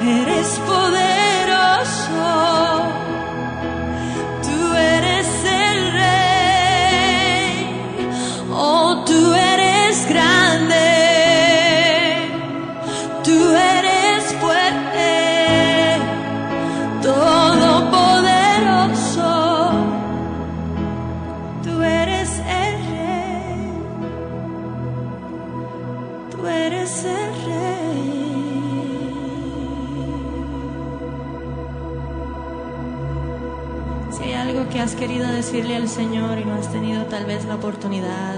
eres poderoso, tú eres el Rey, oh, tú eres grande, tú eres fuerte, todopoderoso, tú eres el Rey, tú eres el Rey. Si hay algo que has querido decirle al Señor y no has tenido tal vez la oportunidad,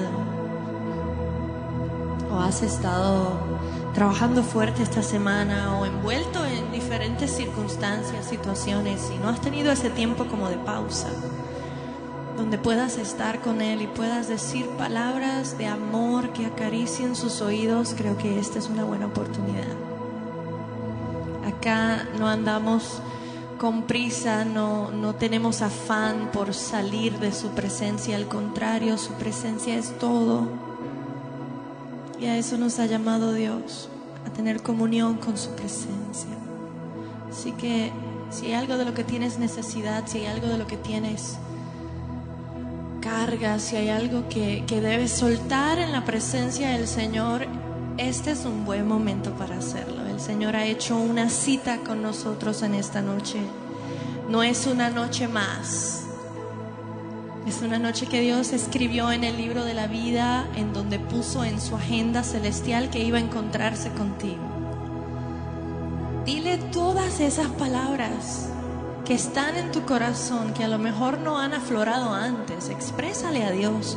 o has estado trabajando fuerte esta semana o envuelto en diferentes circunstancias, situaciones, y no has tenido ese tiempo como de pausa, donde puedas estar con Él y puedas decir palabras de amor que acaricien sus oídos, creo que esta es una buena oportunidad. Acá no andamos con prisa, no tenemos afán por salir de su presencia, al contrario, su presencia es todo. Y a eso nos ha llamado Dios, a tener comunión con su presencia. Así que si hay algo de lo que tienes necesidad, si hay algo de lo que tienes carga, si hay algo que debes soltar en la presencia del Señor, este es un buen momento para hacerlo. El Señor ha hecho una cita con nosotros en esta noche. No es una noche más. Es una noche que Dios escribió en el libro de la vida, en donde puso en su agenda celestial que iba a encontrarse contigo. Dile todas esas palabras que están en tu corazón, que a lo mejor no han aflorado antes. Exprésale a Dios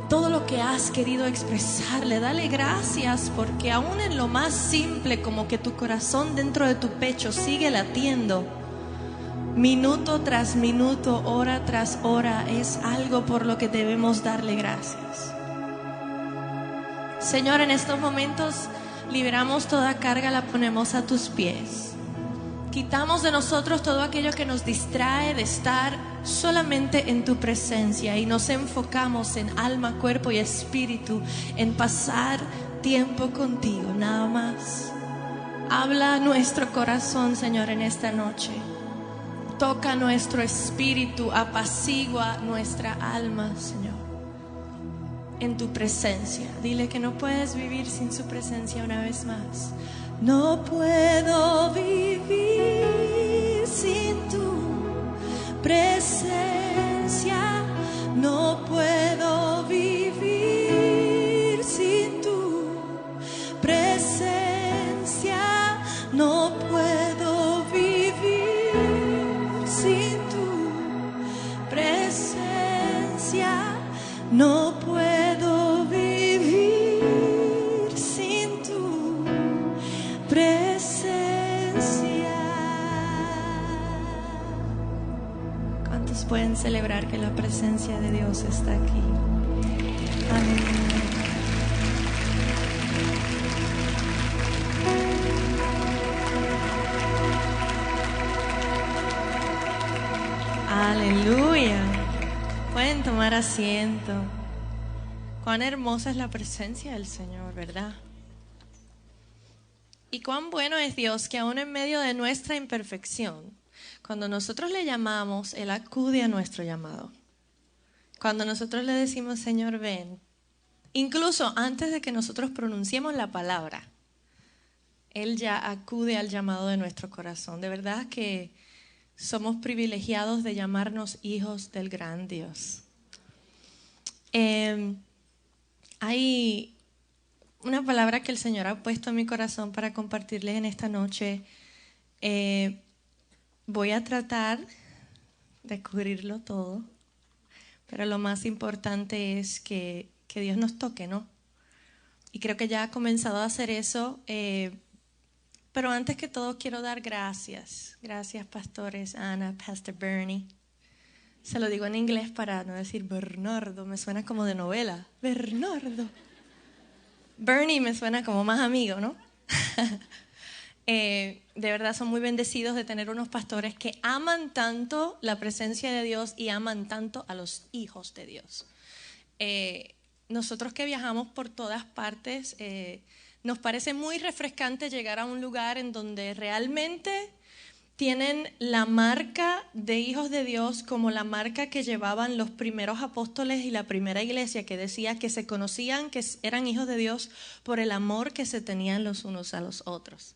todo lo que has querido expresarle. Dale gracias, porque aún en lo más simple, como que tu corazón dentro de tu pecho sigue latiendo, minuto tras minuto, hora tras hora, es algo por lo que debemos darle gracias. Señor, en estos momentos liberamos toda carga, la ponemos a tus pies. Quitamos de nosotros todo aquello que nos distrae de estar solamente en tu presencia, y nos enfocamos en alma, cuerpo y espíritu, en pasar tiempo contigo, nada más. Habla a nuestro corazón, Señor, en esta noche. Toca nuestro espíritu, apacigua nuestra alma, Señor, en tu presencia. Dile que no puedes vivir sin su presencia una vez más. No puedo vivir sin tu presencia. No puedo vivir sin tu presencia. No puedo vivir sin tu presencia. No puedo vivir sin tu presencia. ¿Cuántos pueden celebrar que la presencia de Dios está aquí? Amén. Aleluya. Pueden tomar asiento. Cuán hermosa es la presencia del Señor, ¿verdad? Y cuán bueno es Dios, que aún en medio de nuestra imperfección, cuando nosotros le llamamos, Él acude a nuestro llamado. Cuando nosotros le decimos, Señor, ven, incluso antes de que nosotros pronunciemos la palabra, Él ya acude al llamado de nuestro corazón. De verdad que somos privilegiados de llamarnos hijos del gran Dios. Hay una palabra que el Señor ha puesto en mi corazón para compartirles en esta noche. Voy a tratar de cubrirlo todo, pero lo más importante es que Dios nos toque, ¿no? Y creo que ya ha comenzado a hacer eso. Pero antes que todo quiero dar gracias. Gracias, pastores, Ana, Pastor Bernie. Se lo digo en inglés para no decir Bernardo, me suena como de novela. Bernardo. Bernie me suena como más amigo, ¿no? De verdad son muy bendecidos de tener unos pastores que aman tanto la presencia de Dios y aman tanto a los hijos de Dios. Nosotros que viajamos por todas partes, nos parece muy refrescante llegar a un lugar en donde realmente tienen la marca de hijos de Dios como la marca que llevaban los primeros apóstoles y la primera iglesia, que decía que se conocían que eran hijos de Dios por el amor que se tenían los unos a los otros.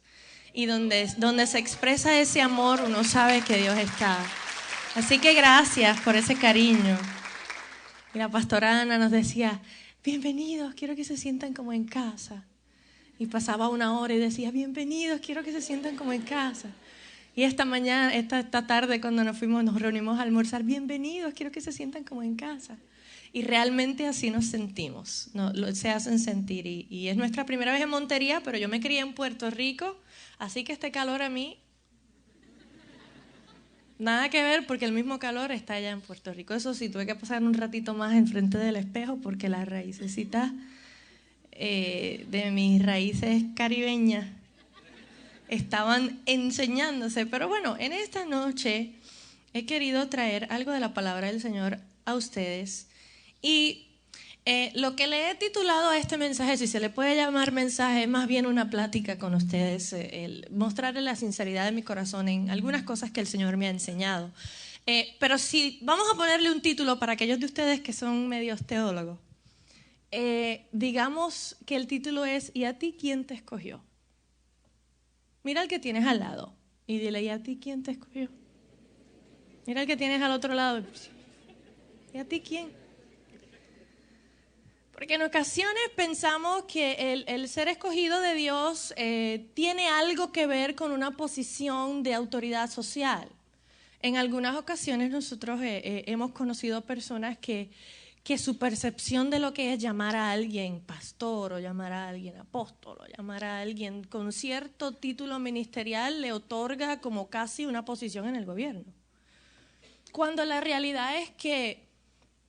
Y donde se expresa ese amor, uno sabe que Dios está. Así que gracias por ese cariño. Y la pastora Ana nos decía, bienvenidos, quiero que se sientan como en casa. Y pasaba una hora y decía, bienvenidos, quiero que se sientan como en casa. Y esta mañana, esta tarde cuando nos reunimos a almorzar, bienvenidos, quiero que se sientan como en casa. Y realmente así nos sentimos, se hacen sentir. Y es nuestra primera vez en Montería, pero yo me crié en Puerto Rico, así que este calor a mí, nada que ver porque el mismo calor está allá en Puerto Rico. Eso sí, tuve que pasar un ratito más enfrente del espejo porque las raícesitas de mis raíces caribeñas estaban enseñándose. Pero bueno, en esta noche he querido traer algo de la palabra del Señor a ustedes. Y lo que le he titulado a este mensaje, si se le puede llamar mensaje, es más bien una plática con ustedes, el mostrarles la sinceridad de mi corazón en algunas cosas que el Señor me ha enseñado. Pero si vamos a ponerle un título para aquellos de ustedes que son medios teólogos, digamos que el título es ¿y a ti quién te escogió? Mira al que tienes al lado y dile, ¿y a ti quién te escogió? Mira al que tienes al otro lado. ¿Y a ti quién? Porque en ocasiones pensamos que el ser escogido de Dios tiene algo que ver con una posición de autoridad social. En algunas ocasiones nosotros hemos conocido personas que su percepción de lo que es llamar a alguien pastor o llamar a alguien apóstol o llamar a alguien con cierto título ministerial le otorga como casi una posición en el gobierno. Cuando la realidad es que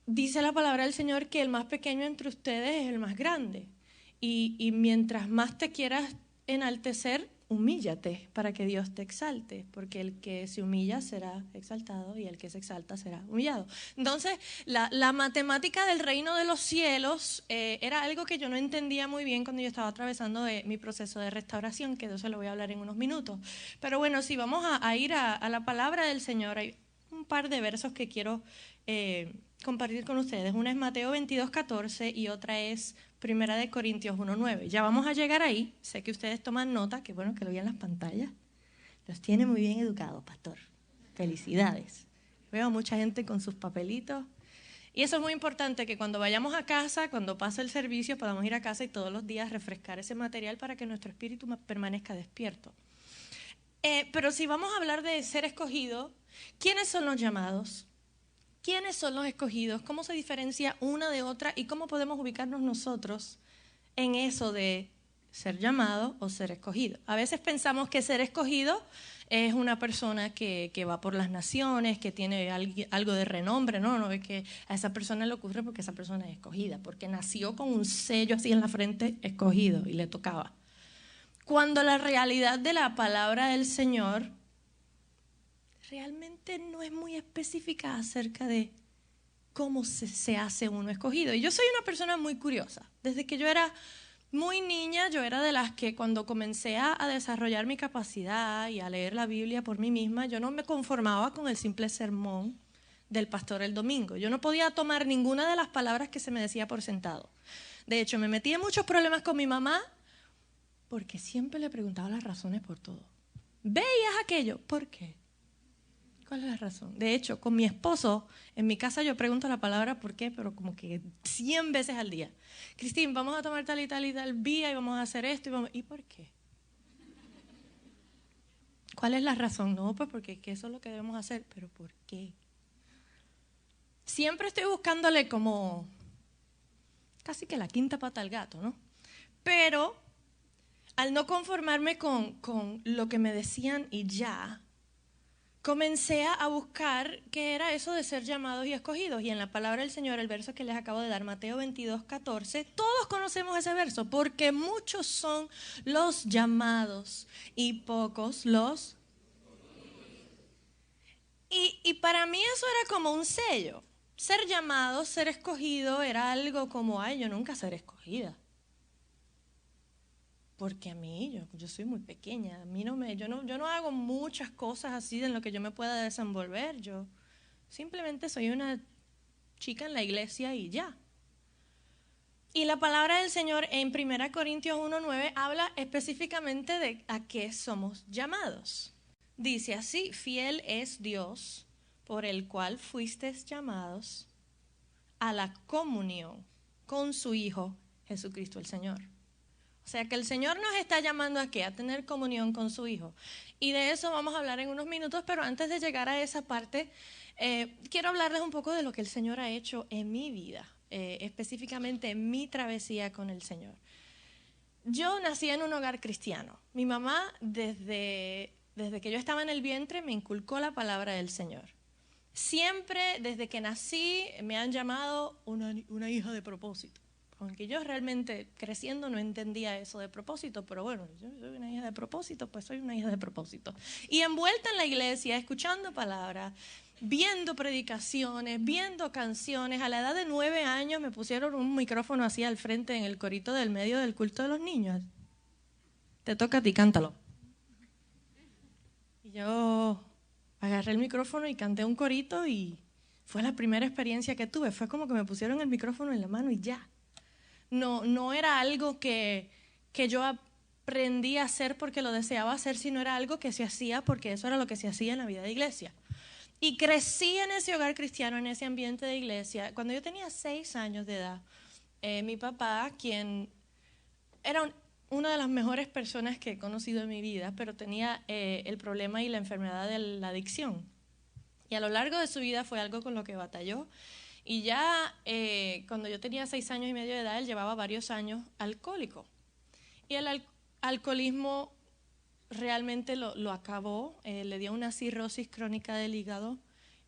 dice la palabra del Señor que el más pequeño entre ustedes es el más grande. Y mientras más te quieras enaltecer, humíllate para que Dios te exalte, porque el que se humilla será exaltado y el que se exalta será humillado. Entonces, la matemática del reino de los cielos era algo que yo no entendía muy bien cuando yo estaba atravesando mi proceso de restauración, que de eso lo voy a hablar en unos minutos. Pero bueno, si vamos a ir a la palabra del Señor, hay un par de versos que quiero compartir con ustedes. Una es Mateo 22:14 y otra es Primera de Corintios 1:9. Ya vamos a llegar ahí. Sé que ustedes toman nota, que bueno que lo vean en las pantallas. Los tiene muy bien educados, pastor. Felicidades. Veo a mucha gente con sus papelitos. Y eso es muy importante, que cuando vayamos a casa, cuando pase el servicio, podamos ir a casa y todos los días refrescar ese material para que nuestro espíritu permanezca despierto. Pero si vamos a hablar de ser escogido, ¿quiénes son los llamados? ¿Quiénes son los escogidos? ¿Cómo se diferencia una de otra? ¿Y cómo podemos ubicarnos nosotros en eso de ser llamado o ser escogido? A veces pensamos que ser escogido es una persona que va por las naciones, que tiene algo de renombre. No, es que a esa persona le ocurre porque esa persona es escogida, porque nació con un sello así en la frente, escogido, y le tocaba. Cuando la realidad de la palabra del Señor realmente no es muy específica acerca de cómo se hace uno escogido. Y yo soy una persona muy curiosa. Desde que yo era muy niña, yo era de las que cuando comencé a desarrollar mi capacidad y a leer la Biblia por mí misma, yo no me conformaba con el simple sermón del pastor el domingo. Yo no podía tomar ninguna de las palabras que se me decía por sentado. De hecho, me metí en muchos problemas con mi mamá porque siempre le preguntaba las razones por todo. ¿Veías aquello? ¿Por qué? ¿Cuál es la razón? De hecho, con mi esposo, en mi casa yo pregunto la palabra ¿por qué? Pero como que 100 veces al día. Cristín, vamos a tomar tal y tal y tal vía y vamos a hacer esto. ¿Y por qué? ¿Cuál es la razón? No, pues porque eso es lo que debemos hacer. ¿Pero por qué? Siempre estoy buscándole como casi que la quinta pata al gato, ¿no? Pero al no conformarme con lo que me decían y ya, comencé a buscar qué era eso de ser llamados y escogidos. Y en la palabra del Señor, el verso que les acabo de dar, Mateo 22:14, todos conocemos ese verso, porque muchos son los llamados y pocos los... Y para mí eso era como un sello. Ser llamado, ser escogido era algo como, ay, yo nunca seré escogida. porque a mí, yo soy muy pequeña, a mí yo no hago muchas cosas así en lo que yo me pueda desenvolver, yo simplemente soy una chica en la iglesia y ya. Y la palabra del Señor en 1 Corintios 1:9 habla específicamente de a qué somos llamados. Dice así: fiel es Dios, por el cual fuisteis llamados a la comunión con su Hijo Jesucristo el Señor. O sea que el Señor nos está llamando aquí a tener comunión con su Hijo. Y de eso vamos a hablar en unos minutos, pero antes de llegar a esa parte, quiero hablarles un poco de lo que el Señor ha hecho en mi vida, específicamente en mi travesía con el Señor. Yo nací en un hogar cristiano. Mi mamá, desde que yo estaba en el vientre, me inculcó la palabra del Señor. Siempre, desde que nací, me han llamado una hija de propósito. Aunque yo realmente creciendo no entendía eso de propósito, pero bueno, yo soy una hija de propósito, pues soy una hija de propósito. Y envuelta en la iglesia, escuchando palabras, viendo predicaciones, viendo canciones. A la edad de 9 años me pusieron un micrófono así al frente en el corito del medio del culto de los niños. Te toca a ti, cántalo. Y yo agarré el micrófono y canté un corito y fue la primera experiencia que tuve. Fue como que me pusieron el micrófono en la mano y ya. No era algo que yo aprendí a hacer porque lo deseaba hacer, sino era algo que se hacía porque eso era lo que se hacía en la vida de iglesia. Y crecí en ese hogar cristiano, en ese ambiente de iglesia. Cuando yo tenía 6 años de edad, mi papá, quien era una de las mejores personas que he conocido en mi vida, pero tenía el problema y la enfermedad de la adicción. Y a lo largo de su vida fue algo con lo que batalló. Y ya cuando yo tenía 6 años y medio de edad, él llevaba varios años alcohólico. Y el alcoholismo realmente lo acabó, le dio una cirrosis crónica del hígado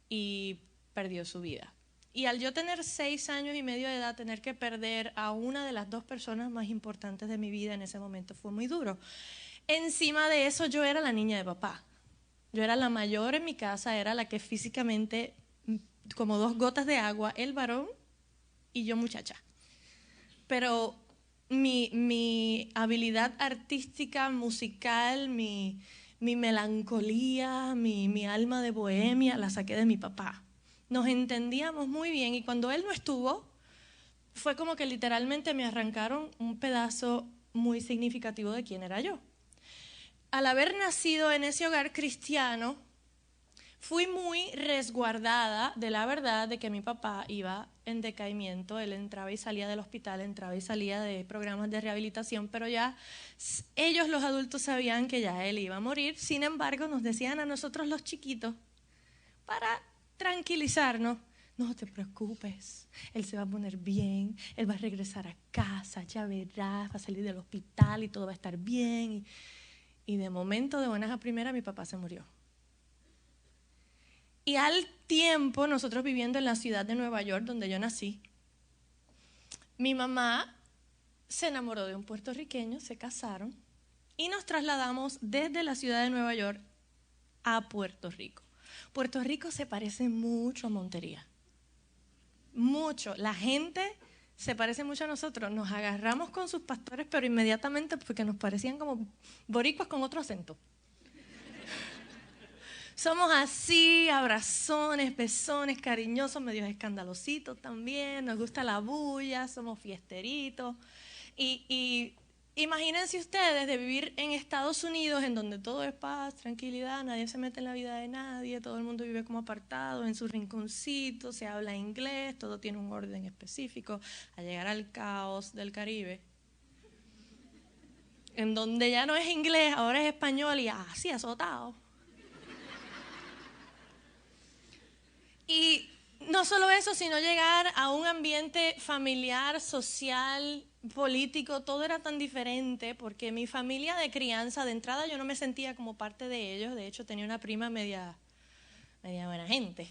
y perdió su vida. Y al yo tener 6 años y medio de edad, tener que perder a una de las 2 personas más importantes de mi vida en ese momento fue muy duro. Encima de eso, yo era la niña de papá. Yo era la mayor en mi casa, era la que físicamente, como 2 gotas de agua, el varón y yo muchacha. Pero mi habilidad artística, musical, mi melancolía, mi alma de bohemia, la saqué de mi papá. Nos entendíamos muy bien y cuando él no estuvo, fue como que literalmente me arrancaron un pedazo muy significativo de quién era yo. Al haber nacido en ese hogar cristiano, fui muy resguardada de la verdad de que mi papá iba en decaimiento. Él entraba y salía del hospital, entraba y salía de programas de rehabilitación, pero ya ellos, los adultos, sabían que ya él iba a morir. Sin embargo, nos decían a nosotros los chiquitos, para tranquilizarnos: no te preocupes, él se va a poner bien, él va a regresar a casa, ya verás, va a salir del hospital y todo va a estar bien. Y de momento, de buenas a primeras, mi papá se murió. Y al tiempo, nosotros viviendo en la ciudad de Nueva York, donde yo nací, mi mamá se enamoró de un puertorriqueño, se casaron y nos trasladamos desde la ciudad de Nueva York a Puerto Rico. Puerto Rico se parece mucho a Montería. Mucho. La gente se parece mucho a nosotros. Nos agarramos con sus pastores, pero inmediatamente porque nos parecían como boricuas con otro acento. Somos así, abrazones, besones, cariñosos, medios escandalositos también, nos gusta la bulla, somos fiesteritos. Y imagínense ustedes de vivir en Estados Unidos, en donde todo es paz, tranquilidad, nadie se mete en la vida de nadie, todo el mundo vive como apartado, en su rinconcito, se habla inglés, todo tiene un orden específico, a llegar al caos del Caribe, en donde ya no es inglés, ahora es español y así azotado. Y no solo eso, sino llegar a un ambiente familiar, social, político, todo era tan diferente porque mi familia de crianza, de entrada yo no me sentía como parte de ellos. De hecho tenía una prima media buena gente,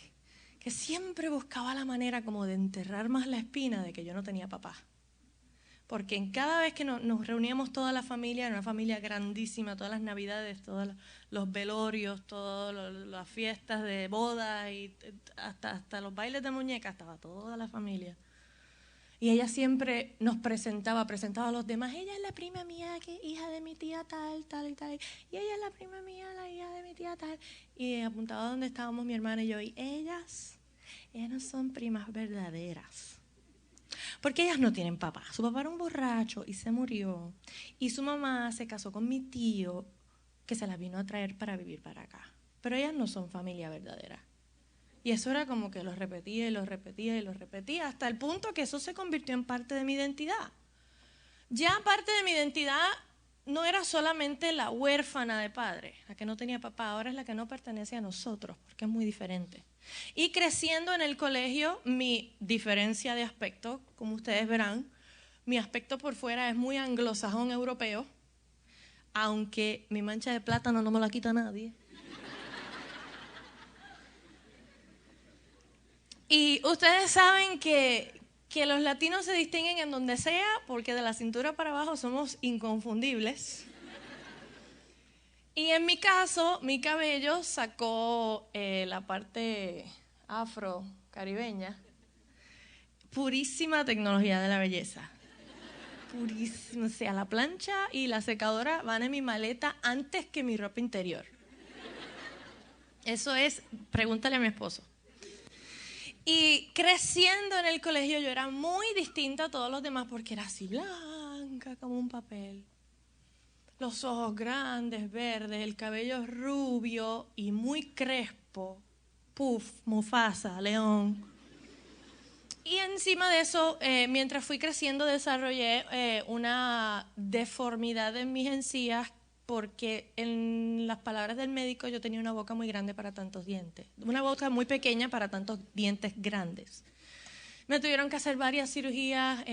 que siempre buscaba la manera como de enterrar más la espina de que yo no tenía papá. Porque en cada vez que nos reuníamos toda la familia, era una familia grandísima, todas las navidades, todos los velorios, todas las fiestas de boda y hasta los bailes de muñecas, estaba toda la familia. Y ella siempre nos presentaba a los demás. Ella es la prima mía, que hija de mi tía tal, tal y tal. Y ella es la prima mía, la hija de mi tía tal. Y apuntaba donde estábamos mi hermana y yo. Y ellas no son primas verdaderas. Porque ellas no tienen papá. Su papá era un borracho y se murió. Y su mamá se casó con mi tío, que se las vino a traer para vivir para acá. Pero ellas no son familia verdadera. Y eso era como que lo repetía y lo repetía y lo repetía, hasta el punto que eso se convirtió en parte de mi identidad. Ya parte de mi identidad no era solamente la huérfana de padre, la que no tenía papá, ahora es la que no pertenece a nosotros, porque es muy diferente. Y creciendo en el colegio, mi diferencia de aspecto, como ustedes verán, mi aspecto por fuera es muy anglosajón europeo, aunque mi mancha de plátano no me la quita nadie. Y ustedes saben que los latinos se distinguen en donde sea porque de la cintura para abajo somos inconfundibles. Y en mi caso, mi cabello sacó la parte afro-caribeña. Purísima tecnología de la belleza. Purísima. O sea, la plancha y la secadora van en mi maleta antes que mi ropa interior. Eso es, pregúntale a mi esposo. Y creciendo en el colegio yo era muy distinta a todos los demás porque era así blanca como un papel. Los ojos grandes, verdes, el cabello rubio y muy crespo. Puff, Mufasa, León. Y encima de eso, mientras fui creciendo desarrollé una deformidad en mis encías porque en las palabras del médico yo tenía una boca muy grande para tantos dientes, una boca muy pequeña para tantos dientes grandes. Me tuvieron que hacer varias cirugías,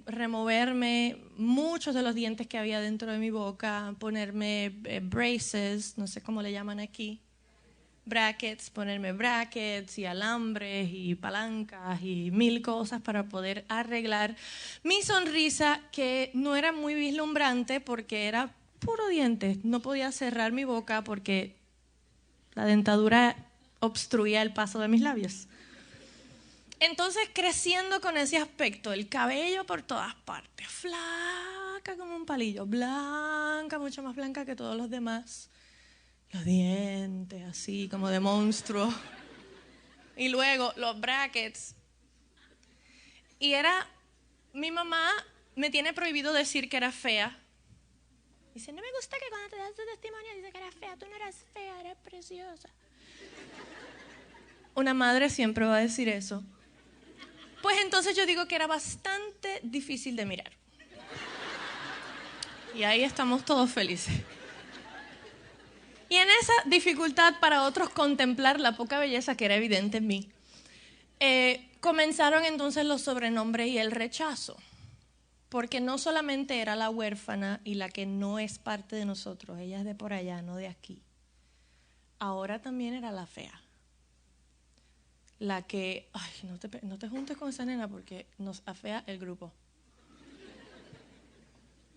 removerme muchos de los dientes que había dentro de mi boca, ponerme braces, no sé cómo le llaman aquí, brackets, ponerme brackets y alambres y palancas y mil cosas para poder arreglar mi sonrisa, que no era muy vislumbrante porque era puro diente. No podía cerrar mi boca porque la dentadura obstruía el paso de mis labios. Entonces, creciendo con ese aspecto, el cabello por todas partes, flaca como un palillo, blanca, mucho más blanca que todos los demás. Los dientes así como de monstruo. Y luego los brackets. Y mi mamá me tiene prohibido decir que era fea. Dice, no me gusta que cuando te das tu testimonio dice que eras fea. Tú no eras fea, eres preciosa. Una madre siempre va a decir eso. Pues entonces yo digo que era bastante difícil de mirar. Y ahí estamos todos felices. Y en esa dificultad para otros contemplar la poca belleza que era evidente en mí, comenzaron entonces los sobrenombres y el rechazo. Porque no solamente era la huérfana y la que no es parte de nosotros, ella es de por allá, no de aquí. Ahora también era la fea. La que, ay, no te juntes con esa nena porque nos afea el grupo.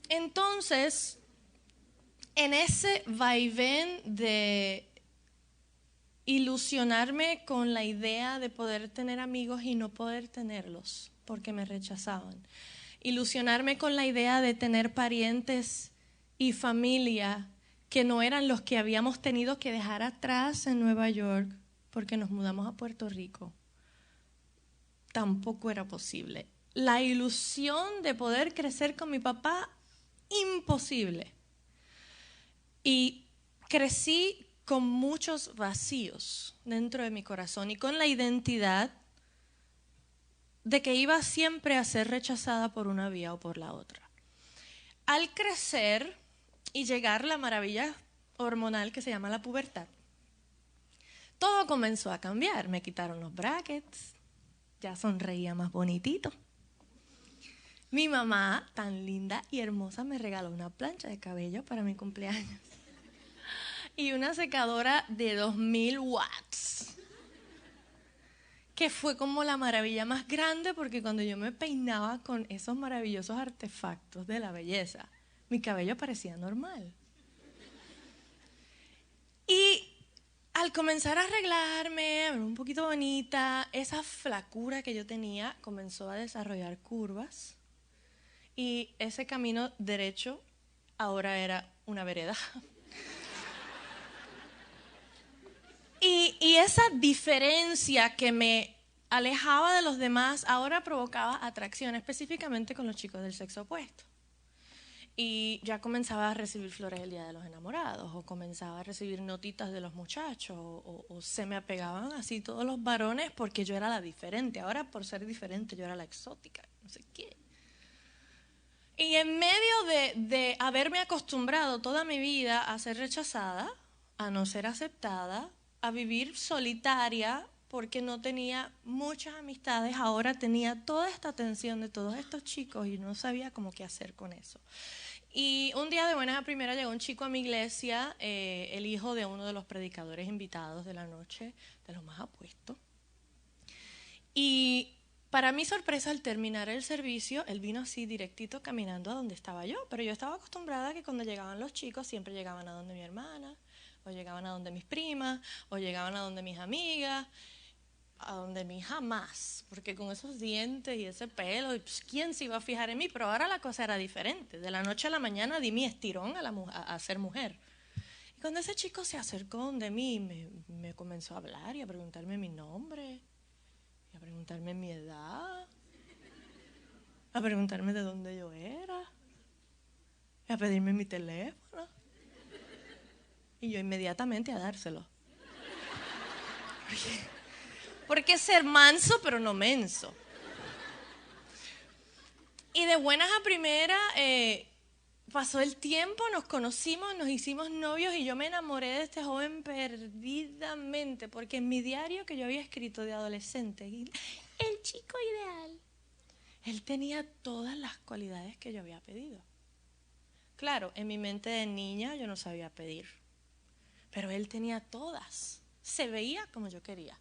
Entonces, en ese vaivén de ilusionarme con la idea de poder tener amigos y no poder tenerlos porque me rechazaban, ilusionarme con la idea de tener parientes y familia que no eran los que habíamos tenido que dejar atrás en Nueva York porque nos mudamos a Puerto Rico, tampoco era posible. La ilusión de poder crecer con mi papá, imposible. Y crecí con muchos vacíos dentro de mi corazón y con la identidad de que iba siempre a ser rechazada por una vía o por la otra. Al crecer y llegar la maravilla hormonal que se llama la pubertad, todo comenzó a cambiar. Me quitaron los brackets, ya sonreía más bonitito. Mi mamá, tan linda y hermosa, me regaló una plancha de cabello para mi cumpleaños y una secadora de 2000 watts, que fue como la maravilla más grande porque cuando yo me peinaba con esos maravillosos artefactos de la belleza, mi cabello parecía normal. Y a al comenzar a arreglarme, a ver un poquito bonita, esa flacura que yo tenía comenzó a desarrollar curvas y ese camino derecho ahora era una vereda. Y esa diferencia que me alejaba de los demás ahora provocaba atracción, específicamente con los chicos del sexo opuesto. Y ya comenzaba a recibir flores el día de los enamorados, o comenzaba a recibir notitas de los muchachos, o se me apegaban así todos los varones porque yo era la diferente. Ahora por ser diferente yo era la exótica, no sé qué. Y en medio de haberme acostumbrado toda mi vida a ser rechazada, a no ser aceptada, a vivir solitaria porque no tenía muchas amistades, ahora tenía toda esta atención de todos estos chicos y no sabía cómo qué hacer con eso. Y un día de buenas a primeras llegó un chico a mi iglesia, el hijo de uno de los predicadores invitados de la noche, de los más apuestos. Y para mi sorpresa, al terminar el servicio, él vino así directito caminando a donde estaba yo. Pero yo estaba acostumbrada a que cuando llegaban los chicos siempre llegaban a donde mi hermana, o llegaban a donde mis primas, o llegaban a donde mis amigas, a donde mi hija más, porque con esos dientes y ese pelo, pues, ¿quién se iba a fijar en mí? Pero ahora la cosa era diferente. De la noche a la mañana di mi estirón a ser mujer. Y cuando ese chico se acercó donde mí, me comenzó a hablar y a preguntarme mi nombre, y a preguntarme mi edad, a preguntarme de dónde yo era, y a pedirme mi teléfono. Y yo inmediatamente a dárselo. Porque ser manso, pero no menso. Y de buenas a primeras, pasó el tiempo, nos conocimos, nos hicimos novios y yo me enamoré de este joven perdidamente, porque en mi diario que yo había escrito de adolescente, el chico ideal, él tenía todas las cualidades que yo había pedido. Claro, en mi mente de niña yo no sabía pedir, pero él tenía todas. Se veía como yo quería.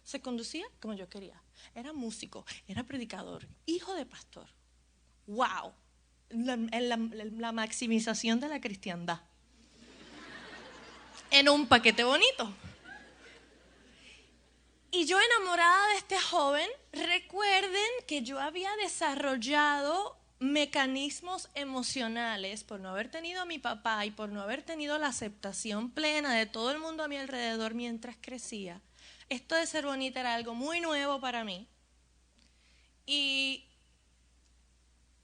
Se conducía como yo quería. Era músico, era predicador, hijo de pastor. ¡Wow! La maximización de la cristiandad. En un paquete bonito. Y yo enamorada de este joven, recuerden que yo había desarrollado mecanismos emocionales por no haber tenido a mi papá y por no haber tenido la aceptación plena de todo el mundo a mi alrededor mientras crecía. Esto de ser bonita era algo muy nuevo para mí. Y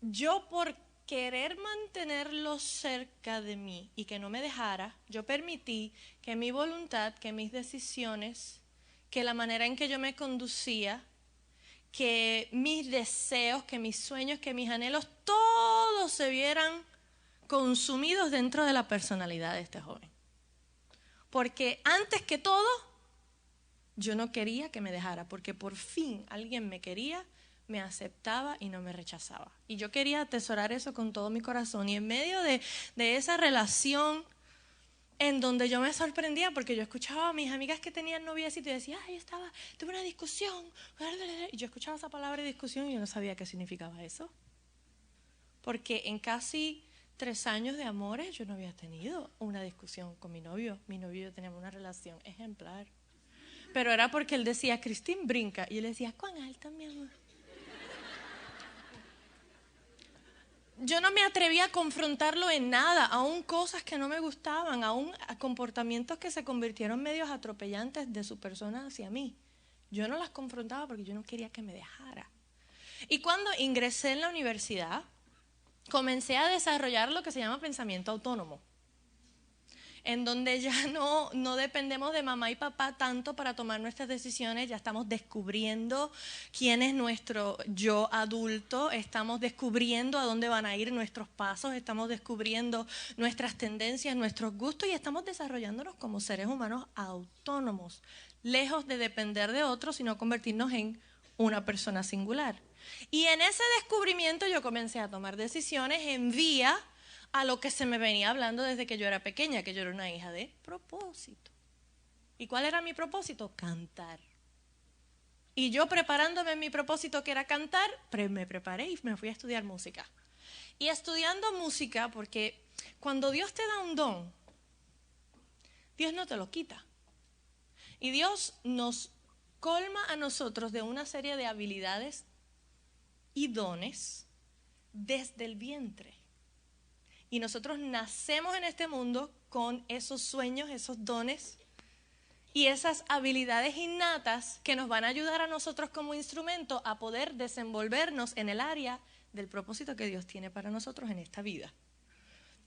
yo por querer mantenerlo cerca de mí y que no me dejara, yo permití que mi voluntad, que mis decisiones, que la manera en que yo me conducía, que mis deseos, que mis sueños, que mis anhelos, todos se vieran consumidos dentro de la personalidad de este joven. Porque antes que todo, yo no quería que me dejara, porque por fin alguien me quería, me aceptaba y no me rechazaba. Y yo quería atesorar eso con todo mi corazón. Y en medio de esa relación en donde yo me sorprendía, porque yo escuchaba a mis amigas que tenían noviecito y decía, ay, tuve una discusión. Y yo escuchaba esa palabra de discusión y yo no sabía qué significaba eso. Porque en casi 3 años de amores yo no había tenido una discusión con mi novio. Mi novio y yo teníamos una relación ejemplar. Pero era porque él decía, Cristín, brinca. Y yo le decía, ¿cuán alta, mi amor? Yo no me atrevía a confrontarlo en nada, aún cosas que no me gustaban, aún a comportamientos que se convirtieron medios atropellantes de su persona hacia mí. Yo no las confrontaba porque yo no quería que me dejara. Y cuando ingresé en la universidad, comencé a desarrollar lo que se llama pensamiento autónomo, en donde ya no dependemos de mamá y papá tanto para tomar nuestras decisiones, ya estamos descubriendo quién es nuestro yo adulto, estamos descubriendo a dónde van a ir nuestros pasos, estamos descubriendo nuestras tendencias, nuestros gustos y estamos desarrollándonos como seres humanos autónomos, lejos de depender de otros, sino convertirnos en una persona singular. Y en ese descubrimiento yo comencé a tomar decisiones en vía a lo que se me venía hablando desde que yo era pequeña, que yo era una hija de propósito. ¿Y cuál era mi propósito? Cantar. Y yo preparándome en mi propósito que era cantar, me preparé y me fui a estudiar música. Y estudiando música, porque cuando Dios te da un don, Dios no te lo quita. Y Dios nos colma a nosotros de una serie de habilidades y dones desde el vientre. Y nosotros nacemos en este mundo con esos sueños, esos dones y esas habilidades innatas que nos van a ayudar a nosotros como instrumento a poder desenvolvernos en el área del propósito que Dios tiene para nosotros en esta vida.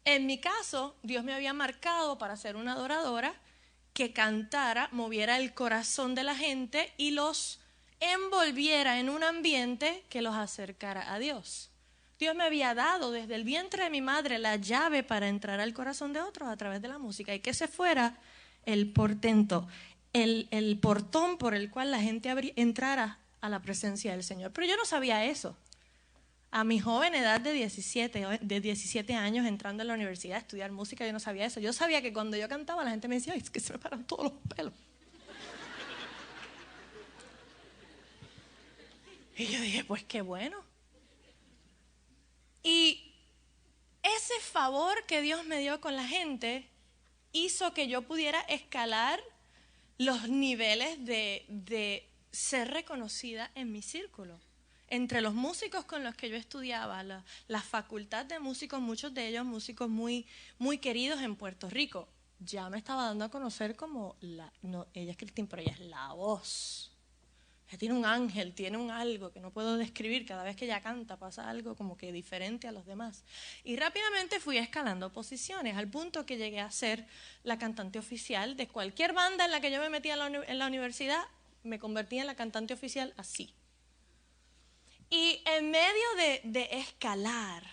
En mi caso, Dios me había marcado para ser una adoradora que cantara, moviera el corazón de la gente y los envolviera en un ambiente que los acercara a Dios. Dios me había dado desde el vientre de mi madre la llave para entrar al corazón de otros a través de la música y que ese fuera el portento, el portón por el cual la gente entrara a la presencia del Señor. Pero yo no sabía eso. A mi joven edad de 17 años, entrando en la universidad a estudiar música, yo no sabía eso. Yo sabía que cuando yo cantaba la gente me decía, ay, es que se me paran todos los pelos. Y yo dije, pues qué bueno. Y ese favor que Dios me dio con la gente hizo que yo pudiera escalar los niveles de ser reconocida en mi círculo. Entre los músicos con los que yo estudiaba, la facultad de músicos, muchos de ellos músicos muy, muy queridos en Puerto Rico, ya me estaba dando a conocer como, ella es Cristín, pero ella es la voz. Ella tiene un ángel, tiene un algo que no puedo describir. Cada vez que ella canta pasa algo como que diferente a los demás. Y rápidamente fui escalando posiciones, al punto que llegué a ser la cantante oficial de cualquier banda en la que yo me metía en la universidad, me convertí en la cantante oficial así. Y en medio de escalar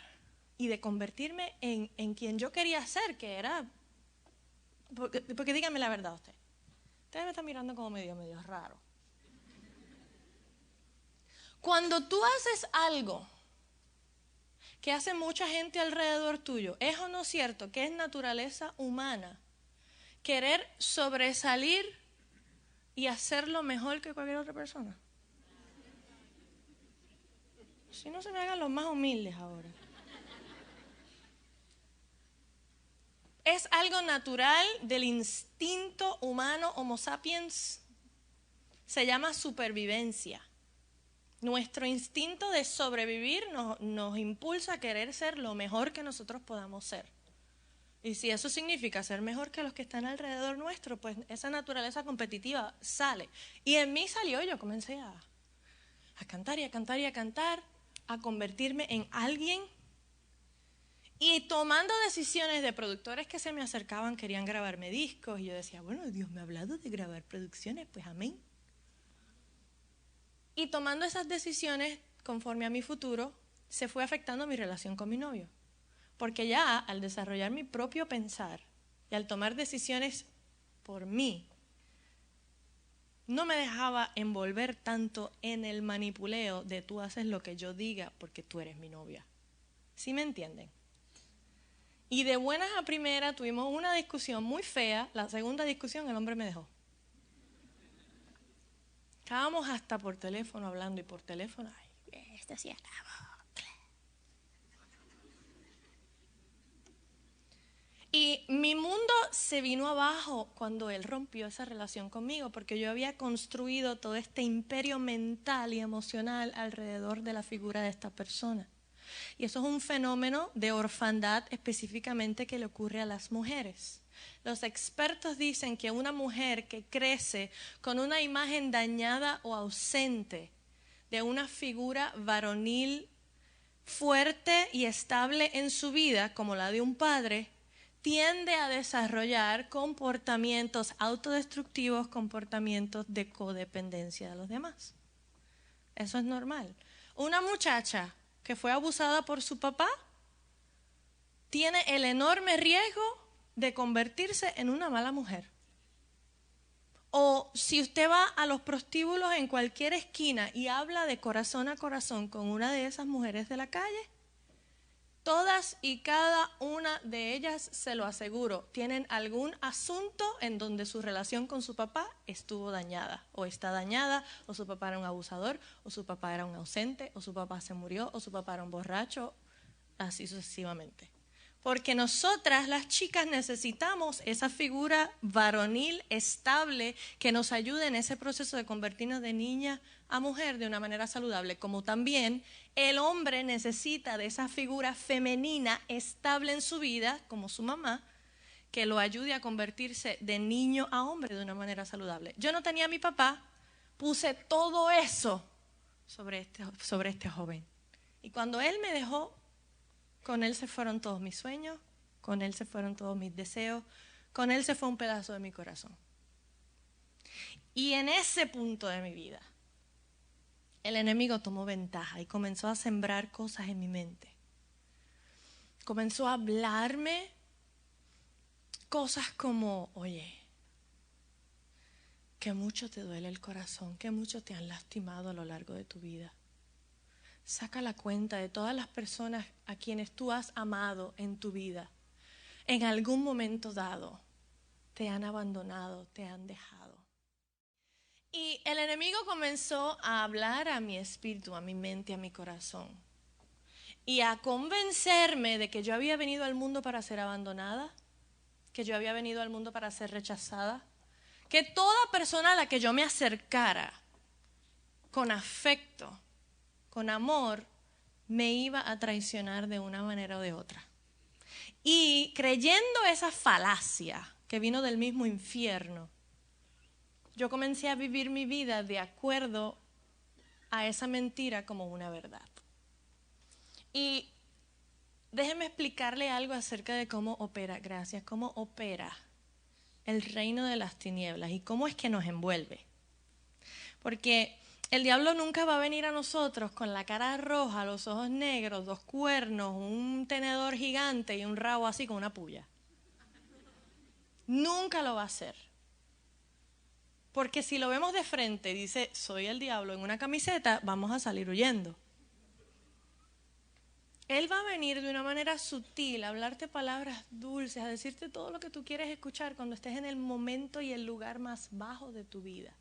y de convertirme en quien yo quería ser, que era... Porque díganme la verdad ustedes. Ustedes me están mirando como medio raro. Cuando tú haces algo que hace mucha gente alrededor tuyo, ¿es o no cierto que es naturaleza humana querer sobresalir y hacerlo mejor que cualquier otra persona? Si no se me hagan los más humildes ahora. Es algo natural del instinto humano Homo sapiens. Se llama supervivencia. Nuestro instinto de sobrevivir nos impulsa a querer ser lo mejor que nosotros podamos ser. Y si eso significa ser mejor que los que están alrededor nuestro, pues esa naturaleza competitiva sale. Y en mí salió, yo comencé a cantar y a cantar y a cantar, a convertirme en alguien. Y tomando decisiones de productores que se me acercaban, querían grabarme discos. Y yo decía, bueno, Dios me ha hablado de grabar producciones, pues amén. Y tomando esas decisiones conforme a mi futuro, se fue afectando mi relación con mi novio. Porque ya al desarrollar mi propio pensar y al tomar decisiones por mí, no me dejaba envolver tanto en el manipuleo de tú haces lo que yo diga porque tú eres mi novia. ¿Sí me entienden? Y de buenas a primeras tuvimos una discusión muy fea. La segunda discusión el hombre me dejó. Estábamos hasta por teléfono hablando y por teléfono, ay, este hacía la boca. Y mi mundo se vino abajo cuando él rompió esa relación conmigo, porque yo había construido todo este imperio mental y emocional alrededor de la figura de esta persona. Y eso es un fenómeno de orfandad específicamente que le ocurre a las mujeres. Los expertos dicen que una mujer que crece con una imagen dañada o ausente de una figura varonil fuerte y estable en su vida, como la de un padre, tiende a desarrollar comportamientos autodestructivos, comportamientos de codependencia de los demás. Eso es normal. Una muchacha que fue abusada por su papá tiene el enorme riesgo de convertirse en una mala mujer. O si usted va a los prostíbulos en cualquier esquina y habla de corazón a corazón con una de esas mujeres de la calle, todas y cada una de ellas, se lo aseguro, tienen algún asunto en donde su relación con su papá estuvo dañada, o está dañada, o su papá era un abusador, o su papá era un ausente, o su papá se murió, o su papá era un borracho, así sucesivamente. Porque nosotras, las chicas, necesitamos esa figura varonil estable que nos ayude en ese proceso de convertirnos de niña a mujer de una manera saludable. Como también el hombre necesita de esa figura femenina estable en su vida, como su mamá, que lo ayude a convertirse de niño a hombre de una manera saludable. Yo no tenía a mi papá, puse todo eso sobre este joven. Y cuando él me dejó, con él se fueron todos mis sueños, con él se fueron todos mis deseos, con él se fue un pedazo de mi corazón. Y en ese punto de mi vida, el enemigo tomó ventaja y comenzó a sembrar cosas en mi mente. Comenzó a hablarme cosas como, oye, que mucho te duele el corazón, que mucho te han lastimado a lo largo de tu vida. Saca la cuenta de todas las personas a quienes tú has amado en tu vida. En algún momento dado te han abandonado, te han dejado. Y el enemigo comenzó a hablar a mi espíritu, a mi mente, a mi corazón. Y a convencerme de que yo había venido al mundo para ser abandonada, que yo había venido al mundo para ser rechazada, que toda persona a la que yo me acercara con afecto, con amor, me iba a traicionar de una manera o de otra. Y creyendo esa falacia que vino del mismo infierno, yo comencé a vivir mi vida de acuerdo a esa mentira como una verdad. Y déjeme explicarle algo acerca de cómo opera, gracias, cómo opera el reino de las tinieblas y cómo es que nos envuelve. Porque el diablo nunca va a venir a nosotros con la cara roja, los ojos negros, 2 cuernos, un tenedor gigante y un rabo así con una puya. Nunca lo va a hacer. Porque si lo vemos de frente y dice, soy el diablo en una camiseta, vamos a salir huyendo. Él va a venir de una manera sutil, a hablarte palabras dulces, a decirte todo lo que tú quieres escuchar cuando estés en el momento y el lugar más bajo de tu vida.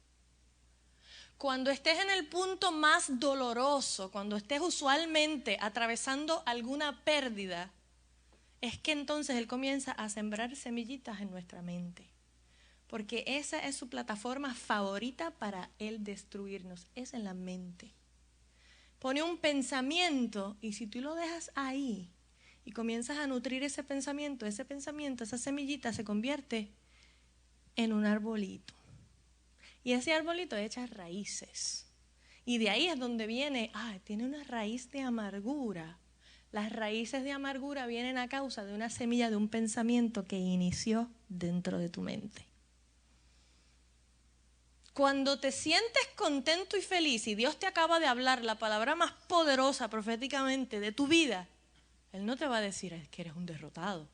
Cuando estés en el punto más doloroso, cuando estés usualmente atravesando alguna pérdida, es que entonces Él comienza a sembrar semillitas en nuestra mente. Porque esa es su plataforma favorita para Él destruirnos, es en la mente. Pone un pensamiento y si tú lo dejas ahí y comienzas a nutrir ese pensamiento, esa semillita se convierte en un arbolito. Y ese arbolito echa raíces. Y de ahí es donde viene, tiene una raíz de amargura. Las raíces de amargura vienen a causa de una semilla de un pensamiento que inició dentro de tu mente. Cuando te sientes contento y feliz y Dios te acaba de hablar la palabra más poderosa proféticamente de tu vida, Él no te va a decir que eres un derrotado.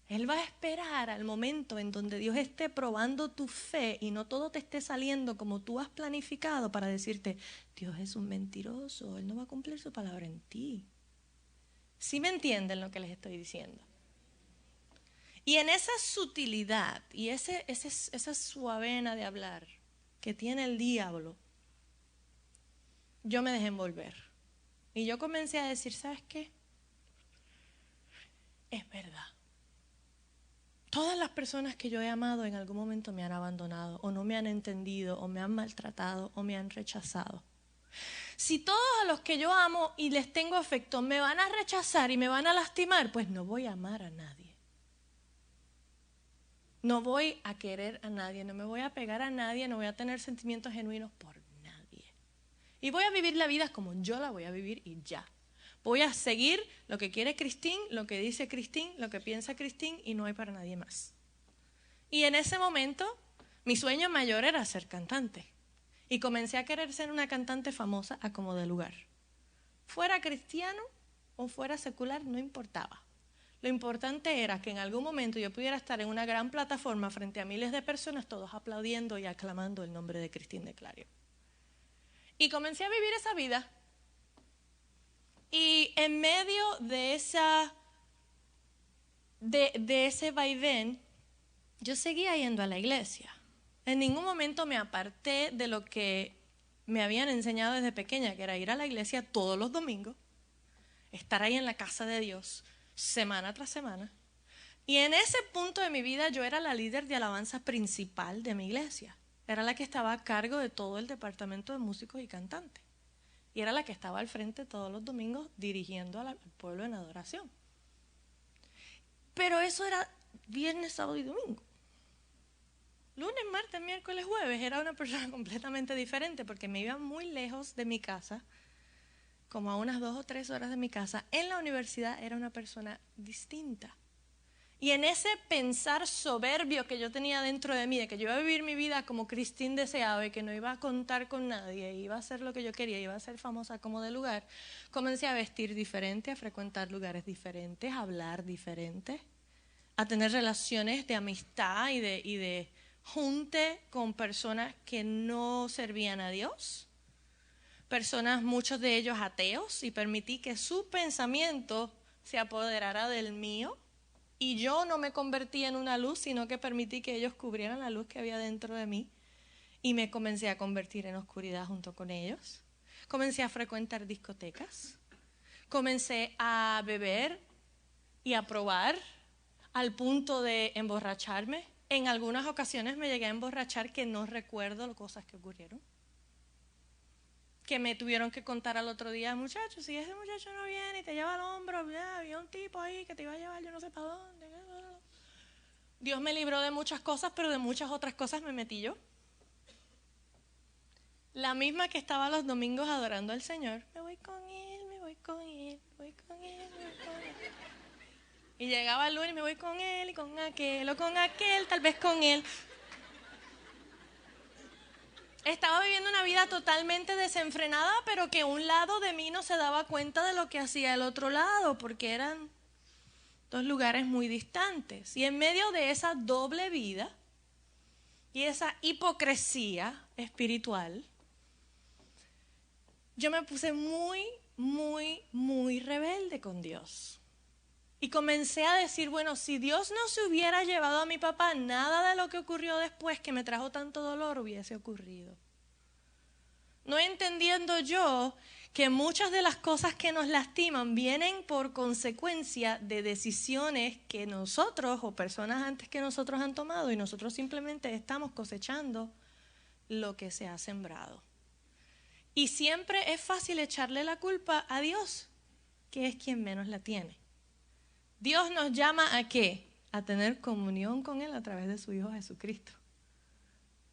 Él va a esperar al momento en donde Dios esté probando tu fe y no todo te esté saliendo como tú has planificado para decirte, Dios es un mentiroso, Él no va a cumplir su palabra en ti. ¿Sí me entienden lo que les estoy diciendo? Y en esa sutilidad y esa suavena de hablar que tiene el diablo, yo me dejé envolver. Y yo comencé a decir, ¿sabes qué? Es verdad. Todas las personas que yo he amado en algún momento me han abandonado o no me han entendido o me han maltratado o me han rechazado. Si todos a los que yo amo y les tengo afecto me van a rechazar y me van a lastimar, pues no voy a amar a nadie. No voy a querer a nadie, no me voy a pegar a nadie, no voy a tener sentimientos genuinos por nadie. Y voy a vivir la vida como yo la voy a vivir y ya. Voy a seguir lo que quiere Cristín, lo que dice Cristín, lo que piensa Cristín y no hay para nadie más. Y en ese momento, mi sueño mayor era ser cantante. Y comencé a querer ser una cantante famosa a como de lugar. Fuera cristiano o fuera secular, no importaba. Lo importante era que en algún momento yo pudiera estar en una gran plataforma frente a miles de personas, todos aplaudiendo y aclamando el nombre de Cristín de Clario. Y comencé a vivir esa vida. Y en medio de ese vaivén, yo seguía yendo a la iglesia. En ningún momento me aparté de lo que me habían enseñado desde pequeña, que era ir a la iglesia todos los domingos, estar ahí en la casa de Dios, semana tras semana. Y en ese punto de mi vida yo era la líder de alabanza principal de mi iglesia. Era la que estaba a cargo de todo el departamento de músicos y cantantes. Y era la que estaba al frente todos los domingos dirigiendo al pueblo en adoración. Pero eso era viernes, sábado y domingo. Lunes, martes, miércoles, jueves era una persona completamente diferente porque me iba muy lejos de mi casa, como a unas 2 o 3 horas de mi casa. En la universidad era una persona distinta. Y en ese pensar soberbio que yo tenía dentro de mí, de que yo iba a vivir mi vida como Cristín deseaba y que no iba a contar con nadie, iba a hacer lo que yo quería, iba a ser famosa como de lugar, comencé a vestir diferente, a frecuentar lugares diferentes, a hablar diferente, a tener relaciones de amistad y de junte con personas que no servían a Dios, personas, muchos de ellos ateos, y permití que su pensamiento se apoderara del mío. Y yo no me convertí en una luz, sino que permití que ellos cubrieran la luz que había dentro de mí. Y me comencé a convertir en oscuridad junto con ellos. Comencé a frecuentar discotecas. Comencé a beber y a probar al punto de emborracharme. En algunas ocasiones me llegué a emborrachar que no recuerdo las cosas que ocurrieron. Que me tuvieron que contar al otro día, muchachos, si ese muchacho no viene y te lleva al hombro, ya, había un tipo ahí que te iba a llevar yo no sé para dónde. Dios me libró de muchas cosas, pero de muchas otras cosas me metí yo. La misma que estaba los domingos adorando al Señor. Me voy con Él, me voy con Él, me voy con Él, me voy con Él. Y llegaba el lunes y me voy con Él y con aquel, o con aquel, tal vez con Él. Estaba viviendo una vida totalmente desenfrenada, pero que un lado de mí no se daba cuenta de lo que hacía el otro lado, porque eran 2 lugares muy distantes. Y en medio de esa doble vida y esa hipocresía espiritual, yo me puse muy, muy, muy rebelde con Dios. Y comencé a decir, bueno, si Dios no se hubiera llevado a mi papá, nada de lo que ocurrió después que me trajo tanto dolor hubiese ocurrido. No entendiendo yo que muchas de las cosas que nos lastiman vienen por consecuencia de decisiones que nosotros o personas antes que nosotros han tomado y nosotros simplemente estamos cosechando lo que se ha sembrado. Y siempre es fácil echarle la culpa a Dios, que es quien menos la tiene. Dios nos llama ¿a qué? A tener comunión con Él a través de su Hijo Jesucristo.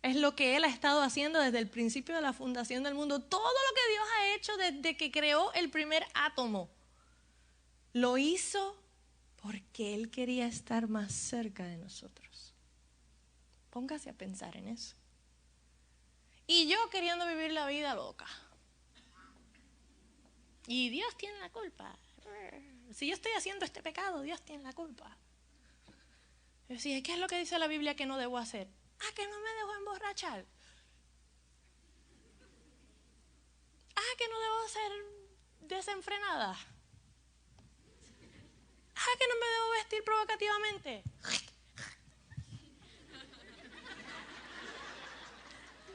Es lo que Él ha estado haciendo desde el principio de la fundación del mundo. Todo lo que Dios ha hecho desde que creó el primer átomo, lo hizo porque Él quería estar más cerca de nosotros. Póngase a pensar en eso. Y yo queriendo vivir la vida loca. Y Dios tiene la culpa. Si yo estoy haciendo este pecado, Dios tiene la culpa. Yo decía, ¿qué es lo que dice la Biblia que no debo hacer? Ah, que no me debo emborrachar. Ah, que no debo ser desenfrenada. Ah, que no me debo vestir provocativamente.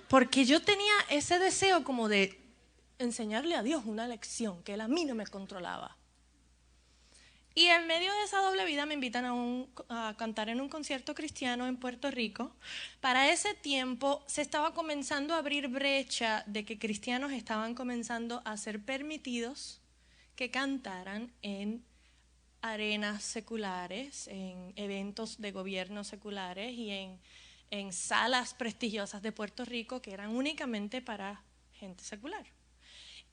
Porque yo tenía ese deseo como de enseñarle a Dios una lección, que Él a mí no me controlaba. Y en medio de esa doble vida me invitan a cantar en un concierto cristiano en Puerto Rico. Para ese tiempo se estaba comenzando a abrir brecha de que cristianos estaban comenzando a ser permitidos que cantaran en arenas seculares, en eventos de gobierno seculares y en salas prestigiosas de Puerto Rico que eran únicamente para gente secular.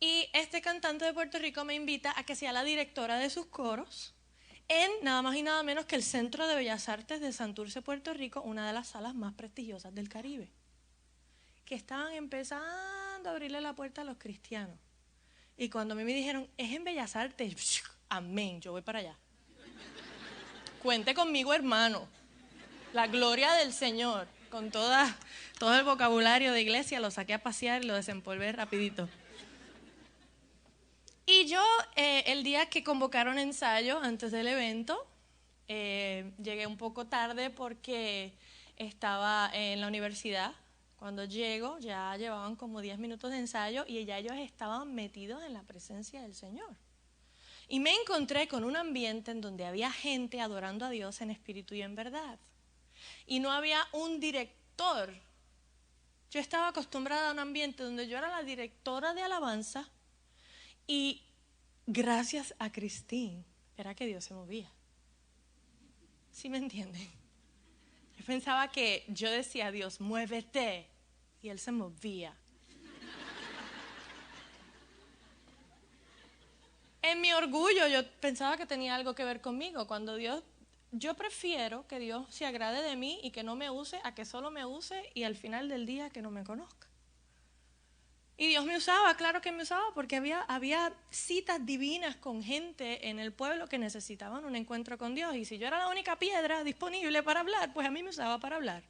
Y este cantante de Puerto Rico me invita a que sea la directora de sus coros en nada más y nada menos que el Centro de Bellas Artes de Santurce, Puerto Rico, una de las salas más prestigiosas del Caribe, que estaban empezando a abrirle la puerta a los cristianos. Y cuando a mí me dijeron, es en Bellas Artes, amén, yo voy para allá. Cuente conmigo, hermano. La gloria del Señor, con todo el vocabulario de iglesia, lo saqué a pasear y lo desempolvé rapidito. Y yo, el día que convocaron ensayo antes del evento, llegué un poco tarde porque estaba en la universidad. Cuando llego, ya llevaban como 10 minutos de ensayo y ya ellos estaban metidos en la presencia del Señor. Y me encontré con un ambiente en donde había gente adorando a Dios en espíritu y en verdad. Y no había un director. Yo estaba acostumbrada a un ambiente donde yo era la directora de alabanza y gracias a Cristín era que Dios se movía. ¿Sí me entienden? Yo pensaba que yo decía, Dios, muévete, y Él se movía. En mi orgullo yo pensaba que tenía algo que ver conmigo. Yo prefiero que Dios se agrade de mí y que no me use a que solo me use y al final del día que no me conozca. Y Dios me usaba, claro que me usaba, porque había citas divinas con gente en el pueblo que necesitaban un encuentro con Dios. Y si yo era la única piedra disponible para hablar, pues a mí me usaba para hablar.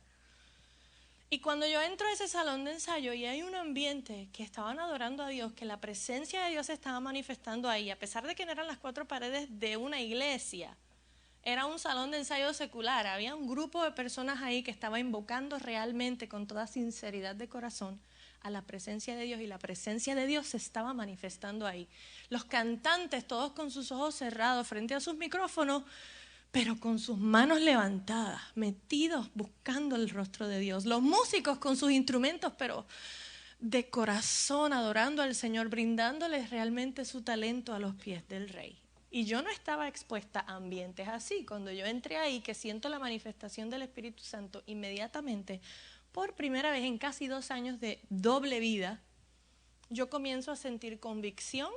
Y cuando yo entro a ese salón de ensayo y hay un ambiente que estaban adorando a Dios, que la presencia de Dios se estaba manifestando ahí, a pesar de que no eran las cuatro paredes de una iglesia, era un salón de ensayo secular, había un grupo de personas ahí que estaba invocando realmente con toda sinceridad de corazón a la presencia de Dios, y la presencia de Dios se estaba manifestando ahí. Los cantantes, todos con sus ojos cerrados frente a sus micrófonos, pero con sus manos levantadas, metidos buscando el rostro de Dios. Los músicos con sus instrumentos, pero de corazón adorando al Señor, brindándoles realmente su talento a los pies del Rey. Y yo no estaba expuesta a ambientes así. Cuando yo entré ahí, que siento la manifestación del Espíritu Santo, inmediatamente, por primera vez en casi 2 años de doble vida, yo comienzo a sentir convicción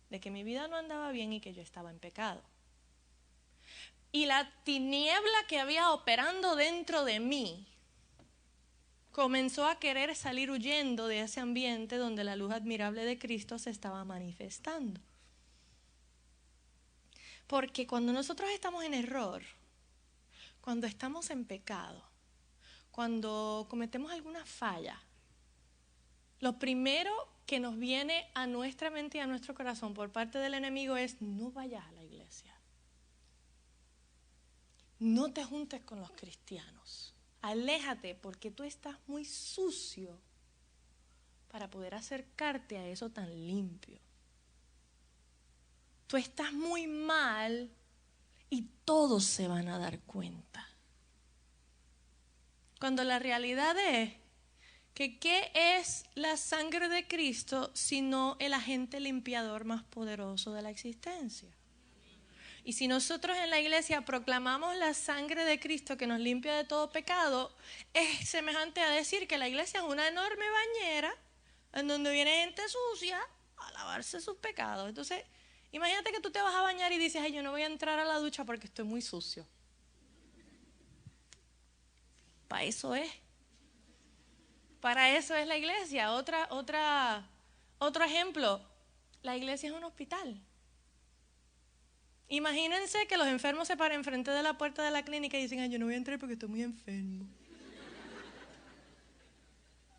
de que mi vida no andaba bien y que yo estaba en pecado. Y la tiniebla que había operando dentro de mí comenzó a querer salir huyendo de ese ambiente donde la luz admirable de Cristo se estaba manifestando. Porque cuando nosotros estamos en error, cuando estamos en pecado, cuando cometemos alguna falla, lo primero que nos viene a nuestra mente y a nuestro corazón por parte del enemigo es: no vayas a la iglesia. No te juntes con los cristianos. Aléjate, porque tú estás muy sucio para poder acercarte a eso tan limpio. Tú estás muy mal y todos se van a dar cuenta. Cuando la realidad es que ¿qué es la sangre de Cristo sino el agente limpiador más poderoso de la existencia? Y si nosotros en la iglesia proclamamos la sangre de Cristo que nos limpia de todo pecado, es semejante a decir que la iglesia es una enorme bañera en donde viene gente sucia a lavarse sus pecados. Entonces, imagínate que tú te vas a bañar y dices: ay, yo no voy a entrar a la ducha porque estoy muy sucio. Para eso es. Para eso es la iglesia. Otro ejemplo, la iglesia es un hospital. Imagínense que los enfermos se paren enfrente de la puerta de la clínica y dicen: ay, yo no voy a entrar porque estoy muy enfermo.